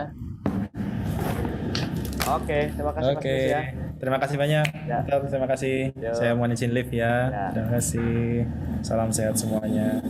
Oke, terima kasih Mas Oke. Kris ya. Terima kasih banyak. Ya. Terima kasih. Yo. Saya mohon izin live ya. Ya. Terima kasih. Salam sehat semuanya.